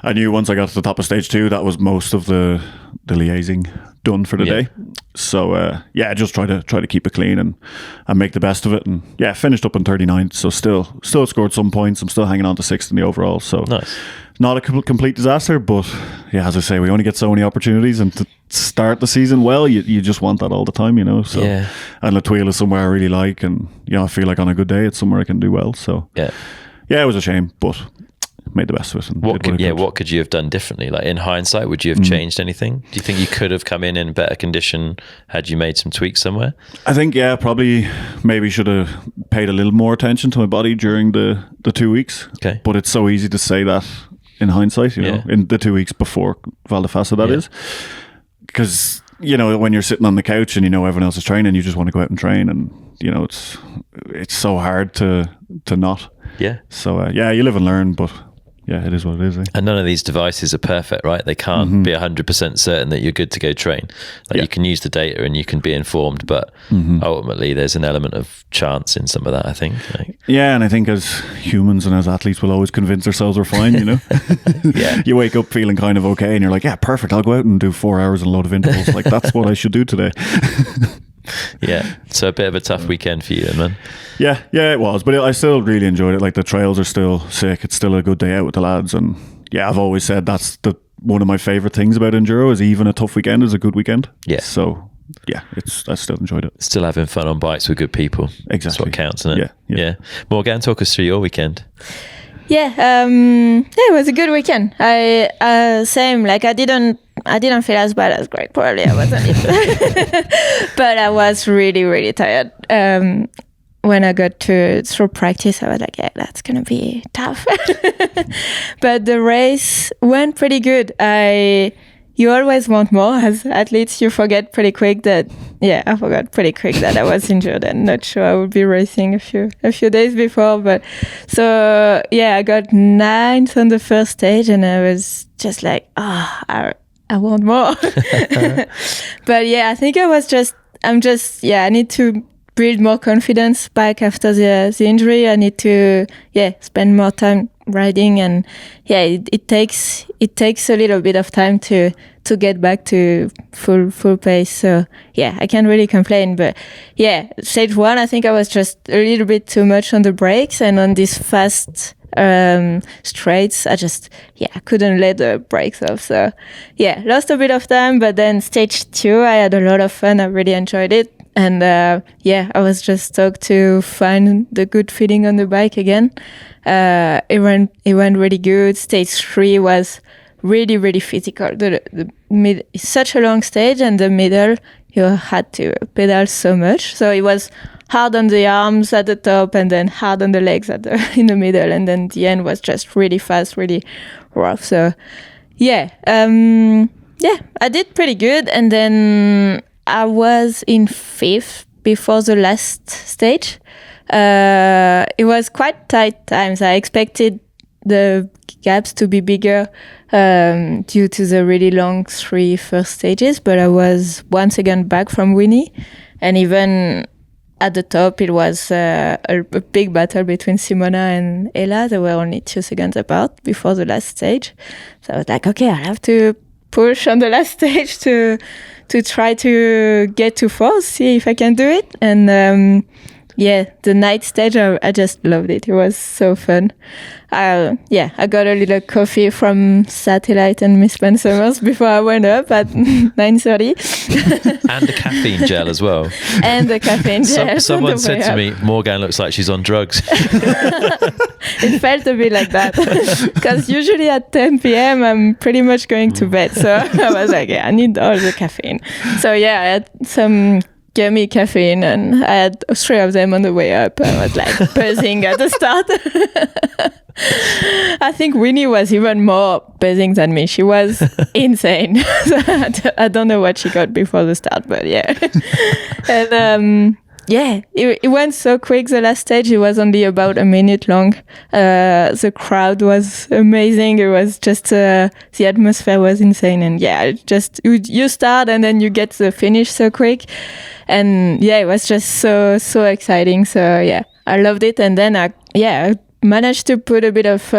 I knew once I got to the top of stage 2, that was most of the liaising done for the day. So yeah, just try to keep it clean and make the best of it. And yeah, finished up in 39th, so still scored some points. I'm still hanging on to 6th in the overall, so nice. Not a complete disaster, but yeah, as I say, we only get so many opportunities, and to start the season well, you just want that all the time, you know. So yeah. And Thuile is somewhere I really like, and you know, I feel like on a good day it's somewhere I can do well. So yeah, it was a shame, but made the best of it. And what could you have done differently? Like in hindsight, would you have changed anything? Do you think you could have come in better condition had you made some tweaks somewhere? I think probably maybe should have paid a little more attention to my body during the 2 weeks. Okay, but it's so easy to say that in hindsight, you know, in the 2 weeks before Val di Fassa, that is, because you know, when you're sitting on the couch and you know everyone else is training, you just want to go out and train, and you know, it's so hard to not. Yeah. So yeah, you live and learn, but yeah, it is what it is. And none of these devices are perfect, right? They can't be 100% certain that you're good to go train. Like you can use the data and you can be informed, but ultimately there's an element of chance in some of that, I think. Yeah, and I think as humans and as athletes, we'll always convince ourselves we're fine, you know? You wake up feeling kind of okay and you're like, yeah, perfect, I'll go out and do 4 hours and a load of intervals. Like, that's what I should do today. Yeah, so a bit of a tough weekend for you then, man. Yeah, it was, but I still really enjoyed it. Like, the trails are still sick. It's still a good day out with the lads, and yeah, I've always said that's one of my favorite things about Enduro is even a tough weekend is a good weekend. Yeah. So yeah, I still enjoyed it. Still having fun on bikes with good people. Exactly. That's what counts, isn't it? Yeah. Morgane, talk us through your weekend. Yeah, it was a good weekend. Same, like I didn't feel as bad as Greg. Probably I wasn't, but I was really, really tired. When I got through practice, I was like, yeah, that's gonna be tough. But the race went pretty good. You always want more as athletes. You forget pretty quick that, I forgot pretty quick that I was injured and not sure I would be racing a few days before. But so, I got 9th on the first stage and I was just like, I want more. But I think I need to build more confidence back after the injury. I need to spend more time riding, and it takes a little bit of time to get back to full pace. So I can't really complain. But stage 1, I think I was just a little bit too much on the brakes, and on these fast straights I just I couldn't let the brakes off. So lost a bit of time. But then stage 2, I had a lot of fun. I really enjoyed it. And I was just stoked to find the good feeling on the bike again. It went really good. Stage 3 was really, really physical. The mid is such a long stage, and the middle you had to pedal so much. So it was hard on the arms at the top, and then hard on the legs in the middle, and then the end was just really fast, really rough. So I did pretty good, and then I was in 5th before the last stage. It was quite tight times. I expected the gaps to be bigger due to the really long 3 first stages, but I was once again back from Winnie, and even at the top it was a big battle between Simona and Ella. They were only 2 seconds apart before the last stage. So I was like, okay, I have to push on the last stage to try to get to 4th, see if I can do it. And the night stage, I just loved it. It was so fun. I got a little coffee from Satellite and Miss Ben Summers before I went up at 9:30. And the caffeine gel as well. And the caffeine gel. Someone said to me, Morgane looks like she's on drugs. It felt a bit like that. Because usually at 10 p.m. I'm pretty much going to bed. So I was like, I need all the caffeine. So I had some gummy caffeine, and I had 3 of them on the way up. I was like buzzing at the start. I think Winnie was even more buzzing than me. She was insane. I don't know what she got before the start, but And it went so quick. The last stage, it was only about a minute long. The crowd was amazing. It was just the atmosphere was insane, and you start and then you get the finish so quick, and it was just so exciting. So I loved it, and then I managed to put a bit of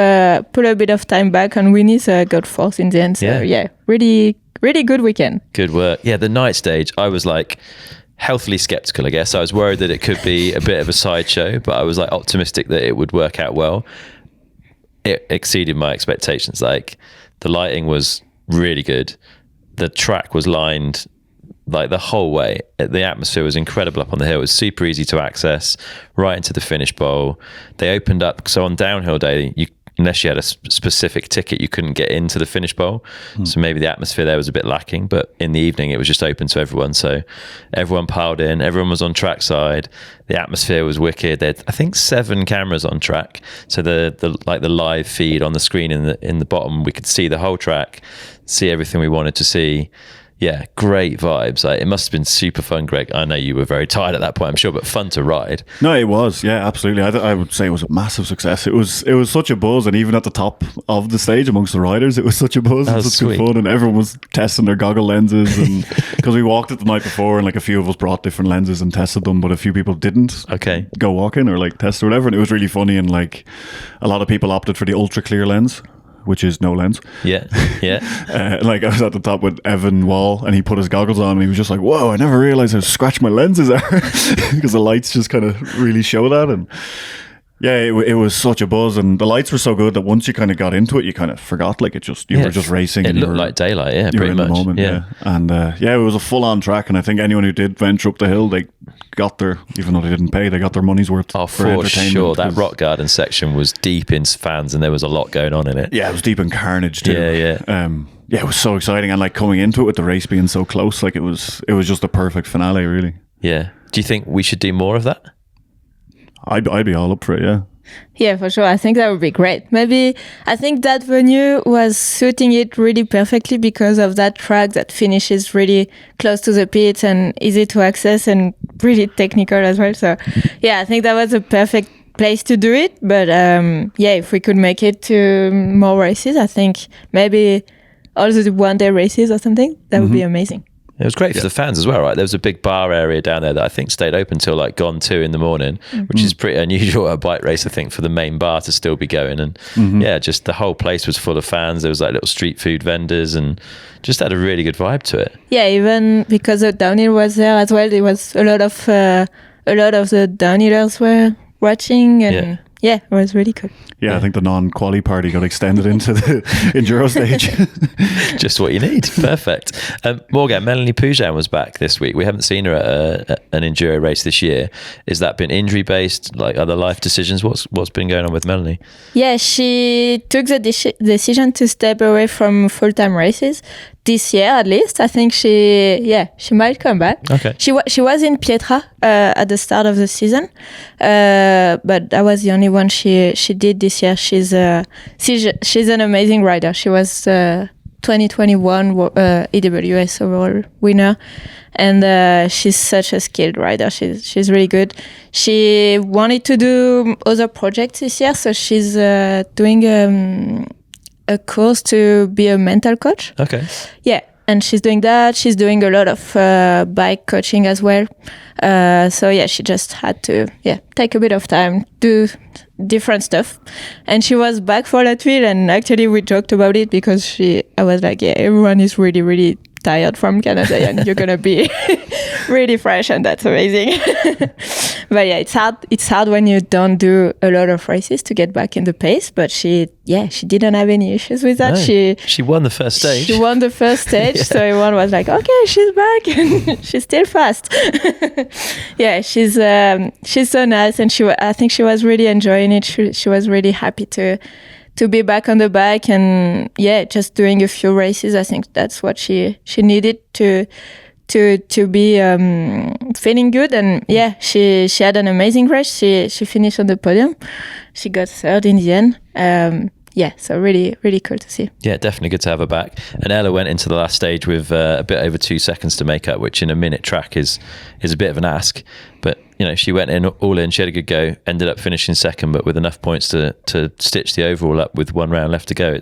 time back on Winnie, so I got 4th in the end. So really, really good weekend. Good work. Yeah, the night stage, I was like healthily skeptical, I guess. I was worried that it could be a bit of a sideshow, but I was like optimistic that it would work out well. It exceeded my expectations. Like, the lighting was really good. The track was lined like the whole way. The atmosphere was incredible up on the hill. It was super easy to access right into the finish bowl. They opened up, so on downhill day, unless you had a specific ticket, you couldn't get into the finish bowl. So maybe the atmosphere there was a bit lacking, but in the evening it was just open to everyone. So everyone piled in, everyone was on track side. The atmosphere was wicked. They had, I think, 7 cameras on track. So the live feed on the screen in the bottom, we could see the whole track, see everything we wanted to see. Yeah, great vibes. It must have been super fun, Greg. I know you were very tired at that point, I'm sure, but fun to ride. No, it was. Yeah, absolutely. I would say it was a massive success. It was such a buzz, and even at the top of the stage amongst the riders, it was such a buzz. It was such good fun, and everyone was testing their goggle lenses, and because we walked it the night before, and like a few of us brought different lenses and tested them, but a few people didn't. Okay. Go walking or like test or whatever, and it was really funny. And like a lot of people opted for the ultra clear lens, which is no lens. Yeah. Like I was at the top with Evan Wall, and he put his goggles on, and he was just like, "Whoa! I never realized how scratched my lenses are," because the lights just kind of really show that. And yeah, it was such a buzz, and the lights were so good that once you kind of got into it, you kind of forgot. Like you were just racing. It looked like daylight. Yeah, pretty much. The moment, yeah. And it was a full-on track, and I think anyone who did venture up the hill, they got their, even though they didn't pay, they got their money's worth. Oh, for sure. That rock garden section was deep in fans, and there was a lot going on in it. Yeah, it was deep in carnage too. Yeah. Yeah, it was so exciting, and like coming into it with the race being so close, like it was just a perfect finale, really. Yeah. Do you think we should do more of that? I'd be all up for it. Yeah. Yeah, for sure. I think that would be great. Maybe I think that venue was suiting it really perfectly because of that track that finishes really close to the pits and easy to access and really technical as well. So yeah, I think that was a perfect place to do it. But if we could make it to more races, I think maybe also the one-day races or something, that would be amazing. It was great for the fans as well, right? There was a big bar area down there that I think stayed open till like gone 2 in the morning, which is pretty unusual at a bike race, I think, for the main bar to still be going. And just the whole place was full of fans. There was like little street food vendors and just had a really good vibe to it. Yeah, even because the downhill was there as well. There was a lot of the downhillers were watching, and it was really cool. Yeah, I think the non-quali party got extended into the Enduro stage. Just what you need. Perfect. Morgane, Melanie Poujan was back this week. We haven't seen her at an Enduro race this year. Has that been injury-based, like other life decisions? What's been going on with Melanie? Yeah, she took the decision to step away from full-time races this year, at least. I think she might come back. Okay. She was in Pietra at the start of the season, but that was the only one she did this year. She's an amazing rider. She was 2021 EWS overall winner, and she's such a skilled rider. She's really good. She wanted to do other projects this year, so she's doing a course to be a mental coach. Okay. Yeah, and she's doing that. She's doing a lot of bike coaching as well. So yeah, she just had to take a bit of time, do different stuff. And she was back for La Thuile, and actually we talked about it because I was like, yeah, everyone is really, really tired from Canada and you're gonna be really fresh, and that's amazing. But yeah, it's hard when you don't do a lot of races to get back in the pace, but she didn't have any issues with that. No, she won the first stage. She won the first stage. So everyone was like, okay, she's back and she's still fast. Yeah, she's so nice, and I think she was really enjoying it. She was really happy to be back on the bike, and just doing a few races. I think that's what she needed to be feeling good. And she had an amazing race. She finished on the podium. She got third in the end. So really, really cool to see. Yeah, definitely good to have her back. And Ella went into the last stage with a bit over 2 seconds to make up, which in a minute track is a bit of an ask. But she went all in. She had a good go. Ended up finishing second, but with enough points to stitch the overall up with 1 round left to go.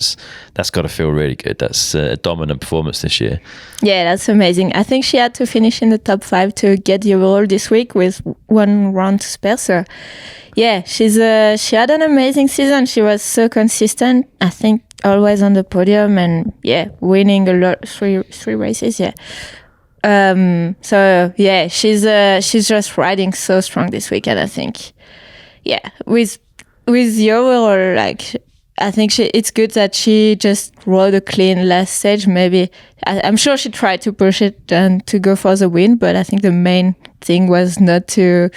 That's got to feel really good. That's a dominant performance this year. Yeah, that's amazing. I think she had to finish in the top 5 to get the overall this week with 1 round to spare. So yeah, she had an amazing season. She was so consistent. I think always on the podium, and winning a lot, 3 races. Yeah. So yeah, she's just riding so strong this weekend. I think, with the overall, like, I think it's good that she just rode a clean last stage. Maybe I'm sure she tried to push it and to go for the win, but I think the main thing was not to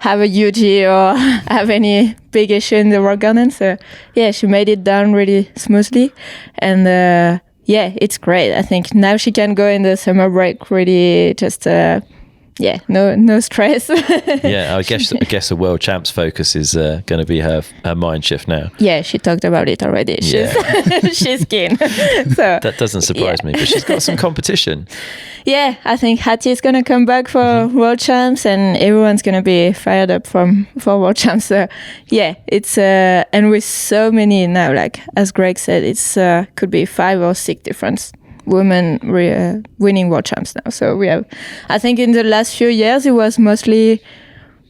have a UG or have any big issue in the rock garden. So yeah, she made it down really smoothly, and it's great. I think now she can go in the summer break really just no stress. Yeah, I guess a world champs focus is going to be her mind shift now. Yeah, she talked about it already. She's keen. So that doesn't surprise me, but she's got some competition. Yeah, I think Hattie is going to come back for world champs, and everyone's going to be fired up for world champs. So yeah, it's and with so many now, like as Greg said, it's could be 5 or 6 different women winning world champs now. So we have, I think in the last few years, it was mostly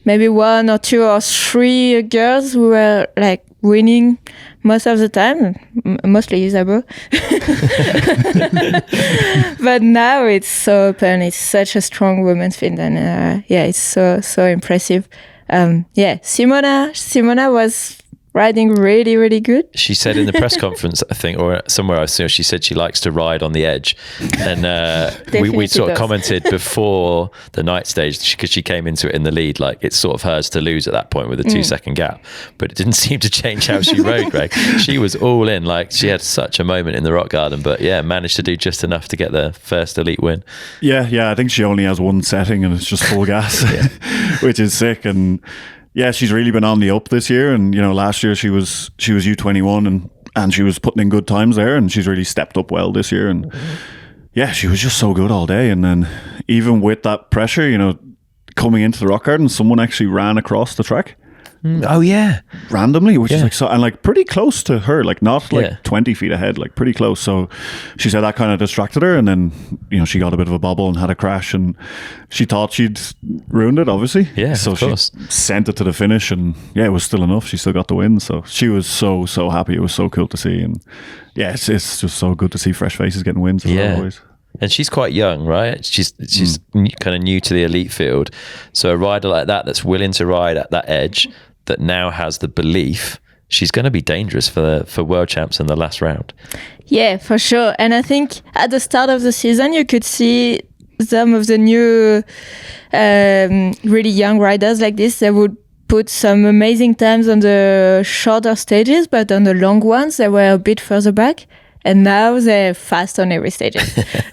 maybe 1 or 2 or 3 girls who were like winning most of the time, mostly Isabeau. But now it's so open. It's such a strong women's field, and it's so impressive. Simona was riding really, really good. She said in the press conference, I think, or somewhere I saw, she said she likes to ride on the edge. And we sort of commented before the night stage, because she came into it in the lead, like it's sort of hers to lose at that point with a 2-second gap. But it didn't seem to change how she rode, Greg. She was all in, like she had such a moment in the rock garden, but managed to do just enough to get the first elite win. Yeah, I think she only has one setting and it's just full gas, which is sick. And yeah, she's really been on the up this year, and last year she was U21 and she was putting in good times there, and she's really stepped up well this year. And she was just so good all day. And then even with that pressure, coming into the rock garden, someone actually ran across the track. Oh yeah, randomly, which is like so, and like pretty close to her, like not like 20 feet ahead, like pretty close. So she said that kind of distracted her, and then she got a bit of a bobble and had a crash, and she thought she'd ruined it, obviously. So she sent it to the finish, and it was still enough. She still got the win, so she was so happy. It was so cool to see, and it's just so good to see fresh faces getting wins. Always. And she's quite young, right? She's kind of new to the elite field, so a rider like that's willing to ride at that edge, that now has the belief, she's going to be dangerous for world champs in the last round. Yeah, for sure. And I think at the start of the season, you could see some of the new really young riders like this. They would put some amazing times on the shorter stages, but on the long ones, they were a bit further back. And now they're fast on every stage.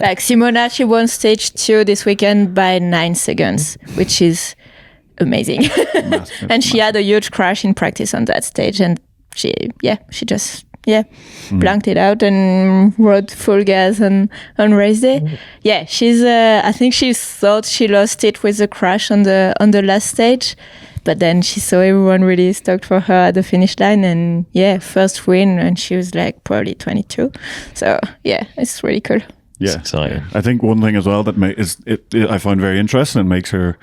Like Simona, she won stage 2 this weekend by 9 seconds, which is amazing. And she had a huge crash in practice on that stage, and she just blanked it out and rode full gas on race day. She's I think she thought she lost it with the crash on the last stage, but then she saw everyone really stoked for her at the finish line, and first win, and she was like probably 22. So it's really cool. It's exciting. I think one thing as well that I find very interesting and makes her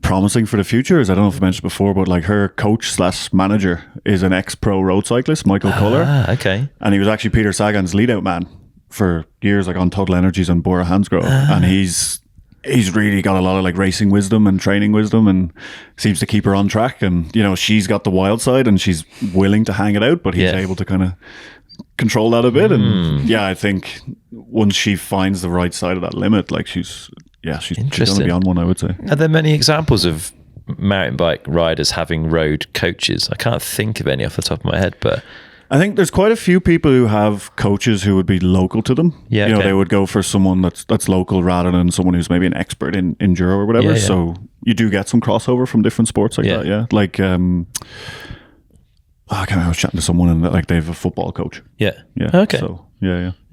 promising for the future is, I don't know if I mentioned before, but like her coach/manager is an ex-pro road cyclist, Michael Culler. Okay. And he was actually Peter Sagan's lead-out man for years, like on Total Energies and Bora Hansgrohe. And he's really got a lot of like racing wisdom and training wisdom, and seems to keep her on track. And she's got the wild side, and she's willing to hang it out, but he's able to kind of control that a bit. And I think once she finds the right side of that limit, like she's going to be on one, I would say. Are there many examples of mountain bike riders having road coaches? I can't think of any off the top of my head, but I think there's quite a few people who have coaches who would be local to them. They would go for someone that's local rather than someone who's maybe an expert in enduro or whatever. So you do get some crossover from different sports like that. Like I was chatting to someone, and like they have a football coach. Okay. So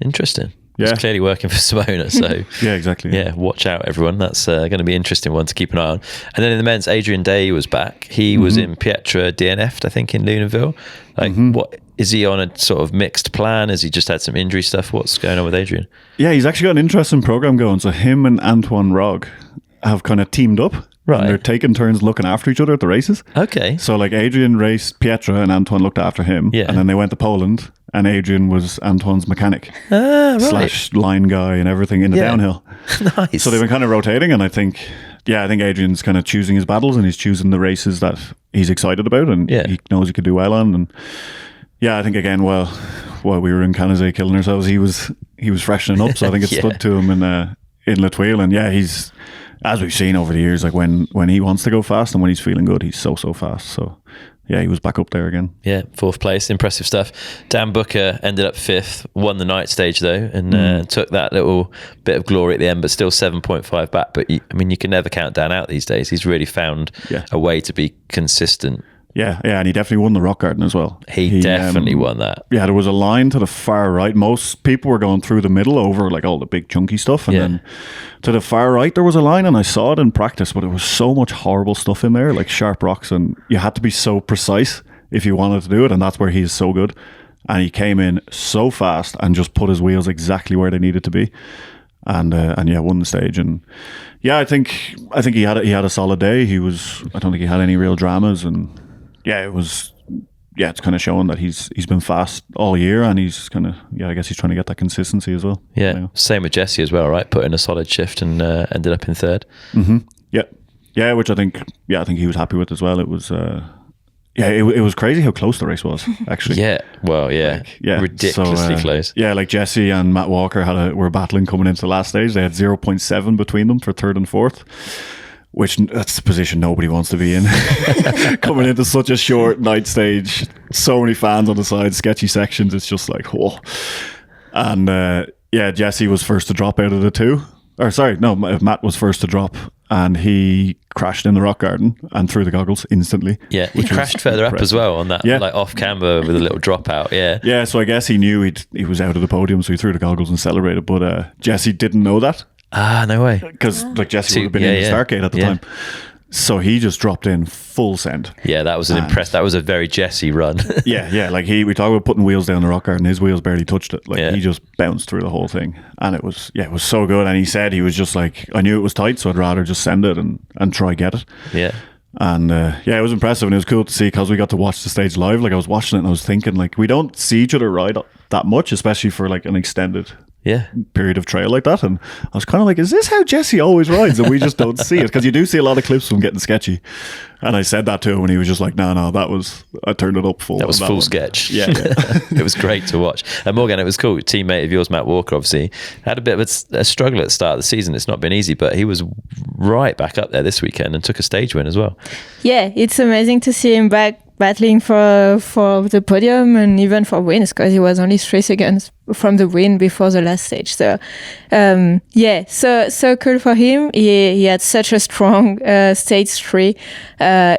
interesting. It's clearly working for Simona, so exactly. Watch out, everyone. That's going to be an interesting one to keep an eye on. And then in the men's, Adrian Day was back. He was in Pietra DNF'd, I think, in Lunenville. Like, what is he on a sort of mixed plan? Has he just had some injury stuff? What's going on with Adrian? Yeah, he's actually got an interesting program going. So him and Antoine Rogge have kind of teamed up. Right. And they're taking turns looking after each other at the races. Okay. So like Adrian raced Pietra and Antoine looked after him. And then they went to Poland, and Adrian was Antoine's mechanic / line guy and everything in the downhill. Nice. So they've been kind of rotating, and I think Adrian's kind of choosing his battles, and he's choosing the races that he's excited about, and he knows he could do well on. And I think again, while we were in Canazay killing ourselves, he was freshening up. So I think it stood to him in La Thuile, and he's, as we've seen over the years, like when he wants to go fast and when he's feeling good, he's so fast. So he was back up there again. 4th place, impressive stuff. Dan Booker ended up 5th, won the night stage though, and took that little bit of glory at the end, but still 7.5 back. But you can never count Dan out these days. He's really found a way to be consistent. And he definitely won the rock garden as well. He definitely won that. There was a line to the far right. Most people were going through the middle over like all the big chunky stuff, and then to the far right there was a line, and I saw it in practice, but it was so much horrible stuff in there, like sharp rocks, and you had to be so precise if you wanted to do it, and that's where he's so good. And he came in so fast and just put his wheels exactly where they needed to be. And won the stage. And I think he had a solid day. I don't think he had any real dramas, and it was yeah, it's kind of showing that he's been fast all year, and he's kind of, I guess he's trying to get that consistency as well. Yeah, same with Jesse as well, right? Put in a solid shift and ended up in third. Mm-hmm. Yeah, which I think he was happy with as well. It was, it was crazy how close the race was, actually. Ridiculously close. Yeah, like Jesse and Matt Walker were battling coming into the last stage. They had 0.7 between them for third and fourth, which that's the position nobody wants to be in. Coming into such a short night stage, so many fans on the side, sketchy sections, it's just like, whoa. And Jesse was first to drop out of the two. Or sorry, no, Matt was first to drop, and he crashed in the rock garden and threw the goggles instantly. Yeah, he crashed further up as well on that, like off camber with a little dropout. Yeah. Yeah, so I guess he knew he was out of the podium, so he threw the goggles and celebrated. But Jesse didn't know that. Ah, no way. Because Jesse would have been in the start gate at the time. So he just dropped in full send. Yeah, that was that was a very Jesse run. Like we talk about putting wheels down the rock garden, his wheels barely touched it. Like he just bounced through the whole thing, and it was so good. And he said he was just like, I knew it was tight, so I'd rather just send it and try get it. Yeah. And it was impressive, and it was cool to see because we got to watch the stage live. Like I was watching it and I was thinking, like, we don't see each other ride that much, especially for like an extended period of trail like that. And I was kind of like, is this how Jesse always rides? And we just don't see it, because you do see a lot of clips from getting sketchy. And I said that to him, and he was just like, no, I turned it up full. That was full sketch. Yeah. It was great to watch. And Morgane, it was cool. Teammate of yours, Matt Walker, obviously had a bit of a struggle at the start of the season. It's not been easy, but he was right back up there this weekend and took a stage win as well. Yeah, it's amazing to see him back battling for the podium and even for wins, because he was only 3 seconds from the win before the last stage. So so cool for him. He had such a strong stage 3.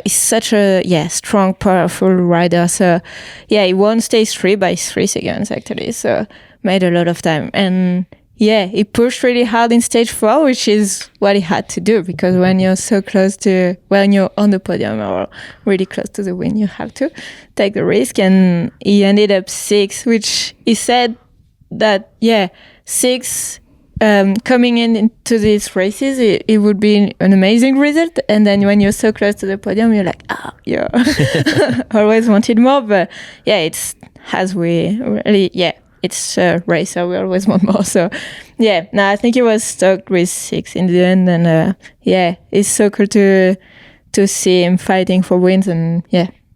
He's such a strong, powerful rider. So he won stage 3 by 3 seconds actually, so made a lot of time. And he pushed really hard in stage 4, which is what he had to do, because when you're so close to, when you're on the podium or really close to the win, you have to take the risk. And he ended up 6, which he said that, 6 coming into these races, it would be an amazing result. And then when you're so close to the podium, you're like, always wanted more. But it's as we really, it's a race, so we always want more. So, I think he was stoked with 6 in the end. And, it's so cool to see him fighting for wins. And,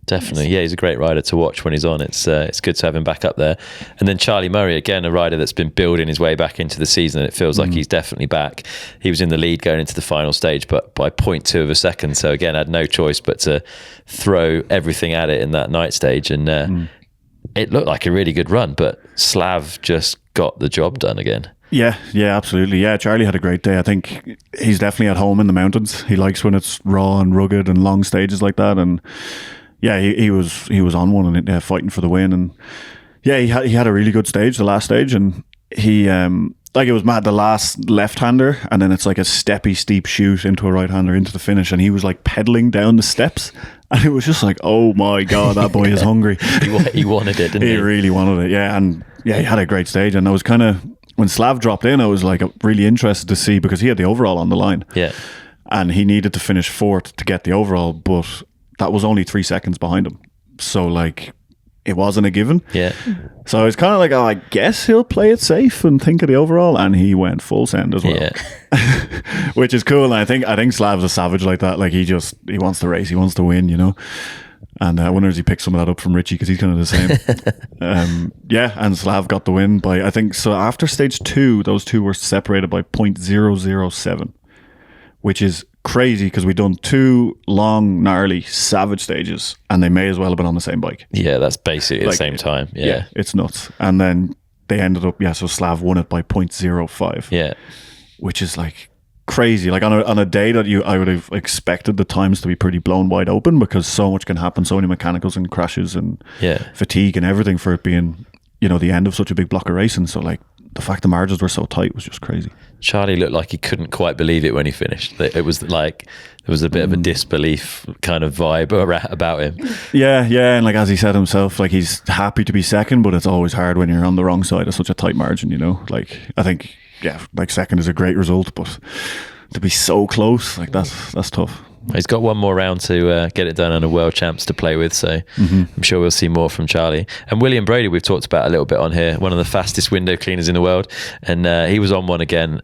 Definitely. Yeah, he's a great rider to watch when he's on. It's good to have him back up there. And then Charlie Murray, again, a rider that's been building his way back into the season, and it feels like he's definitely back. He was in the lead going into the final stage, but by 0.2 of a second. So, again, had no choice but to throw everything at it in that night stage. And it looked like a really good run, but Slav just got the job done again. Yeah, absolutely. Yeah, Charlie had a great day. I think he's definitely at home in the mountains. He likes when it's raw and rugged and long stages like that. And he was on one and fighting for the win. And he had a really good stage, the last stage, and he like, it was mad, the last left-hander, and then it's like a steppy, steep shoot into a right-hander into the finish, and he was like pedaling down the steps, and it was just like, oh my God, that boy is hungry. He wanted it, didn't he? He really wanted it, and he had a great stage. And I was kind of, when Slav dropped in, I was like really interested to see, because he had the overall on the line, and he needed to finish 4th to get the overall, but that was only 3 seconds behind him, so like, it wasn't a given. So I was kind of like, I guess he'll play it safe and think of the overall, and he went full send as well. Which is cool. And I think Slav's a savage like that. Like, he wants to race, he wants to win, And I wonder if he picked some of that up from Richie, because he's kind of the same. And Slav got the win by, I think, so after stage 2, those two were separated by 0.007, which is crazy, because we've done 2 long, gnarly, savage stages, and they may as well have been on the same bike. Yeah, that's basically the same time. Yeah, it's nuts. And then they ended up, so Slav won it by 0.05. Yeah, which is like crazy. Like on a day that I would have expected the times to be pretty blown wide open, because so much can happen, so many mechanicals and crashes and fatigue and everything for it being, the end of such a big block of racing. So like, the fact the margins were so tight was just crazy. Charlie looked like he couldn't quite believe it when he finished. It was like, there was a bit of a disbelief kind of vibe about him. Yeah, and like, as he said himself, like, he's happy to be second, but it's always hard when you're on the wrong side of such a tight margin, Like, I think, like, second is a great result, but to be so close, like, that's tough. He's got one more round to get it done and a world champs to play with, so I'm sure we'll see more from Charlie. And William Brady, we've talked about a little bit on here, one of the fastest window cleaners in the world, and he was on one again,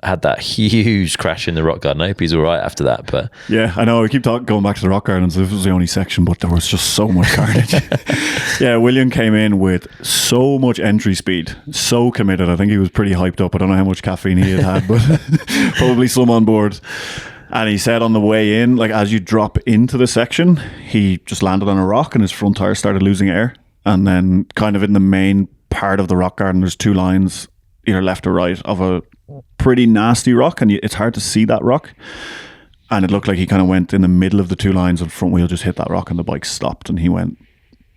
had that huge crash in the rock garden. I hope he's all right after that. But yeah, I know we keep going back to the rock gardens. This was the only section, but there was just so much carnage. Yeah, William came in with so much entry speed, so committed. I think he was pretty hyped up. I don't know how much caffeine he had, but probably some on board. And he said on the way in, like as you drop into the section, he just landed on a rock and his front tire started losing air. And then kind of in the main part of the rock garden, there's two lines, either left or right, of a pretty nasty rock. And it's hard to see that rock. And it looked like he kind of went in the middle of the two lines and the front wheel just hit that rock and the bike stopped and he went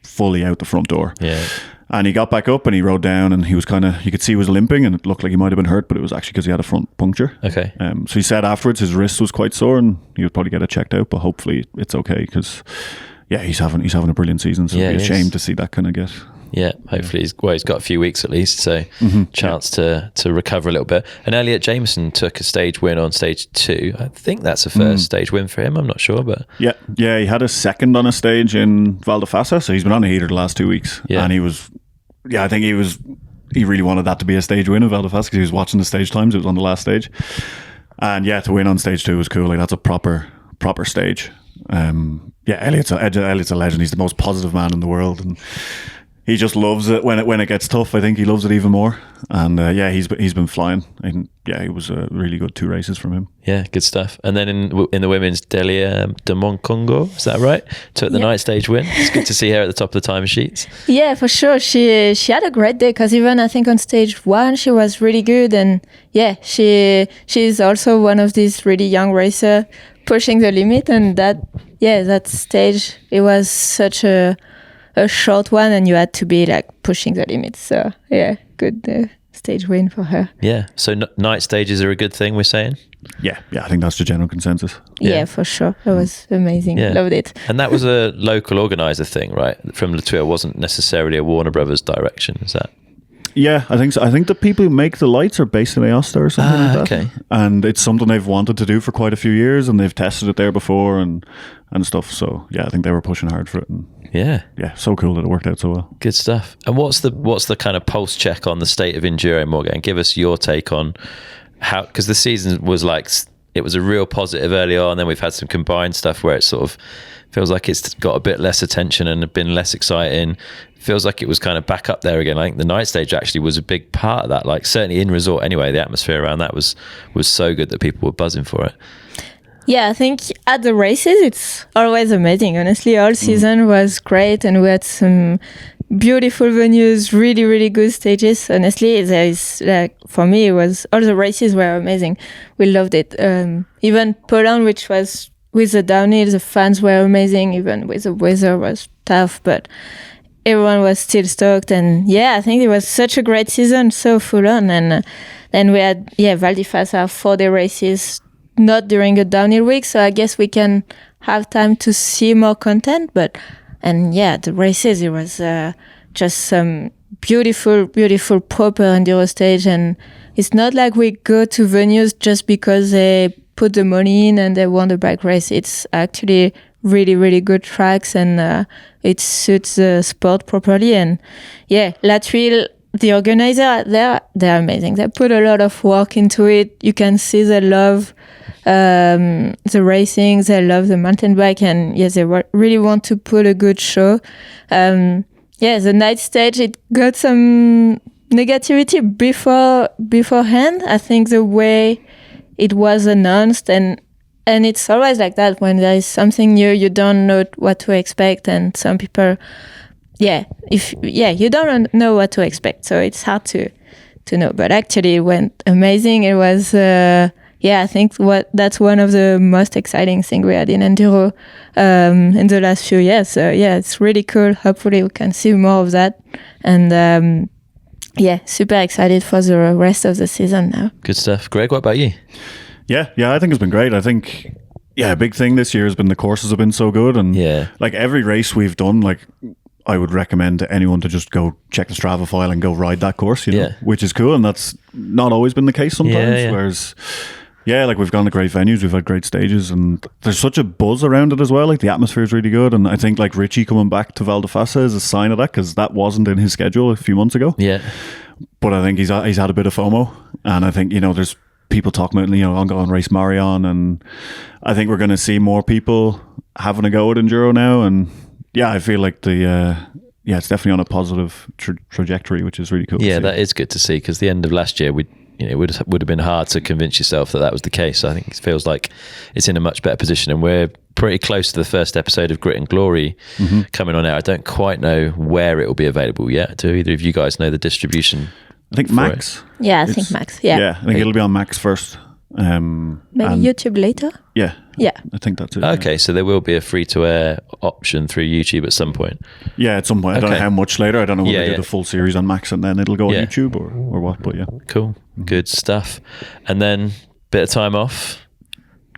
fully out the front door. Yeah. And he got back up and he rode down and he was kind of, you could see he was limping and it looked like he might have been hurt, but it was actually because he had a front puncture. Okay. So he said afterwards his wrist was quite sore and he would probably get it checked out, but hopefully it's okay because, yeah, he's having a brilliant season. So it'd be a shame to see that kind of get. Yeah, hopefully he's got a few weeks at least, so chance to recover a little bit. And Elliot Jameson took a stage win on stage 2. I think that's a first stage win for him. I'm not sure, but yeah, he had a second on a stage in Val di Fassa, so he's been on a heater the last 2 weeks. Yeah, and I think he really wanted that to be a stage win of Val di Fassa because he was watching the stage times. It was on the last stage, and yeah, to win on stage 2 was cool. Like that's a proper stage. Yeah, Elliot's a legend. He's the most positive man in the world, and he just loves it when it gets tough. I think he loves it even more. And yeah, he's been flying. And yeah, it was a really good 2 races from him. Yeah, good stuff. And then in the women's, Delia de Moncongo, is that right? Took the night stage win. It's good to see her at the top of the time sheets. Yeah, for sure. She had a great day because even I think on stage 1 she was really good. And yeah, she's also one of these really young racers pushing the limit. And that stage, it was such a short one and you had to be like pushing the limits. So yeah, good stage win for her. Yeah. So night stages are a good thing, we're saying? Yeah, I think that's the general consensus. Yeah, for sure. It was amazing. Yeah. Loved it. And that was a local organizer thing, right? From the Thuile, wasn't necessarily a Warner Brothers direction, is that? Yeah, I think so. I think the people who make the lights are based in Aosta or something like that. Okay. And it's something they've wanted to do for quite a few years and they've tested it there before and stuff. So yeah, I think they were pushing hard for it. And yeah, so cool that it worked out so well. Good stuff. And what's the kind of pulse check on the state of enduro, Morgane? Give us your take on how, because the season was like, it was a real positive early on, and then we've had some combined stuff where it sort of feels like it's got a bit less attention and been less exciting. Feels like it was kind of back up there again. I think the night stage actually was a big part of that. Like certainly in resort anyway, the atmosphere around that was so good that people were buzzing for it. Yeah, I think at the races it's always amazing. Honestly, all season was great and we had some beautiful venues, really, really good stages. Honestly, there is like for me it was all the races were amazing. We loved it. Even Poland, which was with the downhill, the fans were amazing. Even with the weather was tough, but everyone was still stoked. And yeah, I think it was such a great season, so full on. And then we had Val di Fassa 4-day races, not during a downhill week, so I guess we can have time to see more content. The races, it was just some beautiful proper enduro stage, and it's not like we go to venues just because they put the money in and they won the bike race. It's actually really, really good tracks, and it suits the sport properly. And yeah, La Thuile, the organizer there, they're amazing. They put a lot of work into it. You can see they love the racing, they love the mountain bike, and yes, they really want to put a good show. The night stage, it got some negativity beforehand. I think the way it was announced, and it's always like that when there is something new, you don't know what to expect, and some people, you don't know what to expect, so it's hard to know. But actually, it went amazing. It was. I think that's one of the most exciting things we had in Enduro in the last few years. So it's really cool. Hopefully we can see more of that. And super excited for the rest of the season now. Good stuff. Greg, what about you? Yeah, I think it's been great. I think, a big thing this year has been the courses have been so good. And like every race we've done, like I would recommend to anyone to just go check the Strava file and go ride that course, which is cool. And that's not always been the case sometimes. Whereas Yeah, like we've gone to great venues, we've had great stages, and there's such a buzz around it as well. Like the atmosphere is really good, and I think like Richie coming back to Val di Fassa is a sign of that, because that wasn't in his schedule a few months ago. Yeah. But I think he's had a bit of FOMO, and I think, you know, there's people talking about, you know, I'm going to race Marion, and I think we're going to see more people having a go at Enduro now, and yeah, I feel like it's definitely on a positive trajectory, which is really cool. Yeah, that is good to see, because the end of last year, it would have been hard to convince yourself that was the case. I think it feels like it's in a much better position, and we're pretty close to the first episode of Grit and Glory coming on air. I don't quite know where it will be available yet. Do either of you guys know the distribution? I think Max. Yeah, I think Max. Yeah, I think it'll be on Max first. Maybe YouTube later. Yeah, yeah, I think that's it. Okay, so there will be a free-to-air option through YouTube at some point. Yeah, at some point. I don't know how much later. I don't know whether they do the full series on Max and then it'll go on YouTube or what. But yeah, cool, good stuff. And then bit of time off.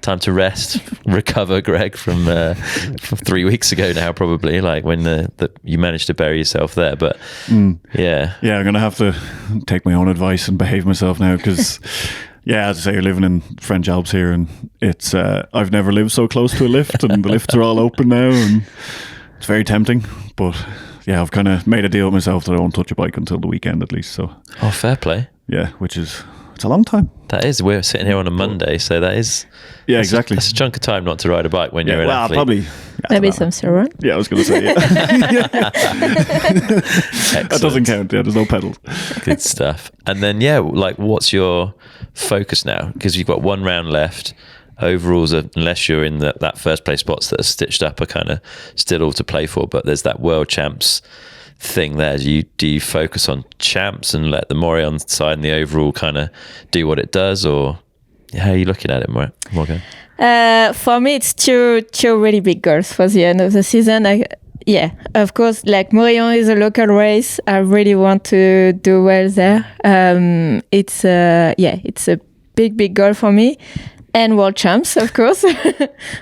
Time to rest, recover, Greg, from 3 weeks ago now, probably, like when you managed to bury yourself there. But I'm gonna have to take my own advice and behave myself now, because as I say, you're living in French Alps here, and it's I've never lived so close to a lift, and the lifts are all open now, and it's very tempting. But yeah, I've kind of made a deal with myself that I won't touch a bike until the weekend at least. So fair play. Yeah, it's a long time. That is. We're sitting here on a Monday, so that is. Yeah, exactly. That's a chunk of time not to ride a bike when you're an athlete. Probably. Maybe some Surron. Yeah, I was going to say. Yeah. That doesn't count. Yeah, there's no pedals. Good stuff. And then what's your focus now? Because you've got one round left. Overalls, unless you're in that first place spots that are stitched up, are kind of still all to play for. But there's that World Champs thing there. Do you focus on champs and let the Morgane side and the overall kind of do what it does, or how are you looking at it, Morgane? For me, it's two really big goals for the end of the season. Of course, like Morgane is a local race. I really want to do well there. It's a big goal for me. And World Champs, of course.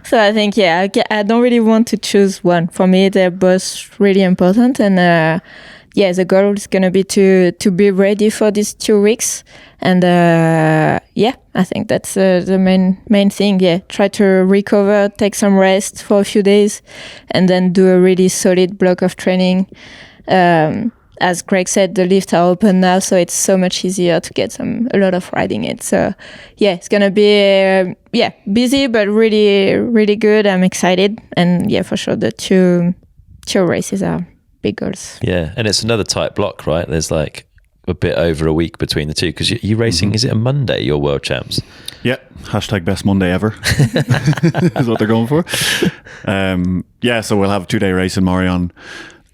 So I think, I don't really want to choose one. For me, they're both really important. And the goal is going to be to be ready for these 2 weeks. And I think that's the main thing. Yeah, try to recover, take some rest for a few days, and then do a really solid block of training. As Greg said, the lifts are open now, so it's so much easier to get a lot of riding it. So, it's gonna be busy, but really, really good. I'm excited, and for sure, the two races are big goals. Yeah, and it's another tight block, right? There's like a bit over a week between the two, because you're racing. Is it a Monday? Your World Champs? Yeah. #best Monday ever is what they're going for. So we'll have a 2-day race in Morgane,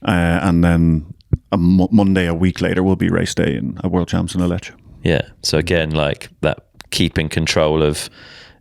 and then a Monday a week later will be race day in a World Champs in Lecce. Yeah, so again, like that, keeping control of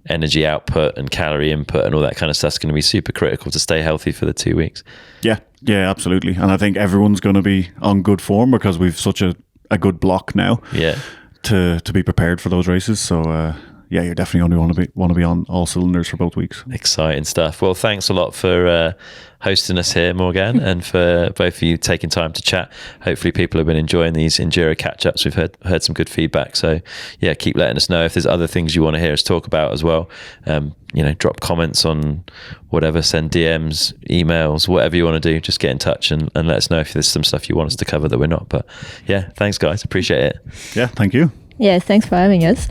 energy output and calorie input and all that kind of stuff's going to be super critical to stay healthy for the 2 weeks. Yeah, absolutely. And I think everyone's going to be on good form, because we've such a good block now. Yeah, to be prepared for those races. So you're definitely going to want to be on all cylinders for both weeks. Exciting stuff. Well, thanks a lot for hosting us here, Morgane, and for both of you taking time to chat. Hopefully people have been enjoying these Enduro catch-ups. We've heard some good feedback. So keep letting us know if there's other things you want to hear us talk about as well. Drop comments on whatever, send DMs, emails, whatever you want to do. Just get in touch and let us know if there's some stuff you want us to cover that we're not. But thanks guys. Appreciate it. Yeah, thank you. Yeah, thanks for having us.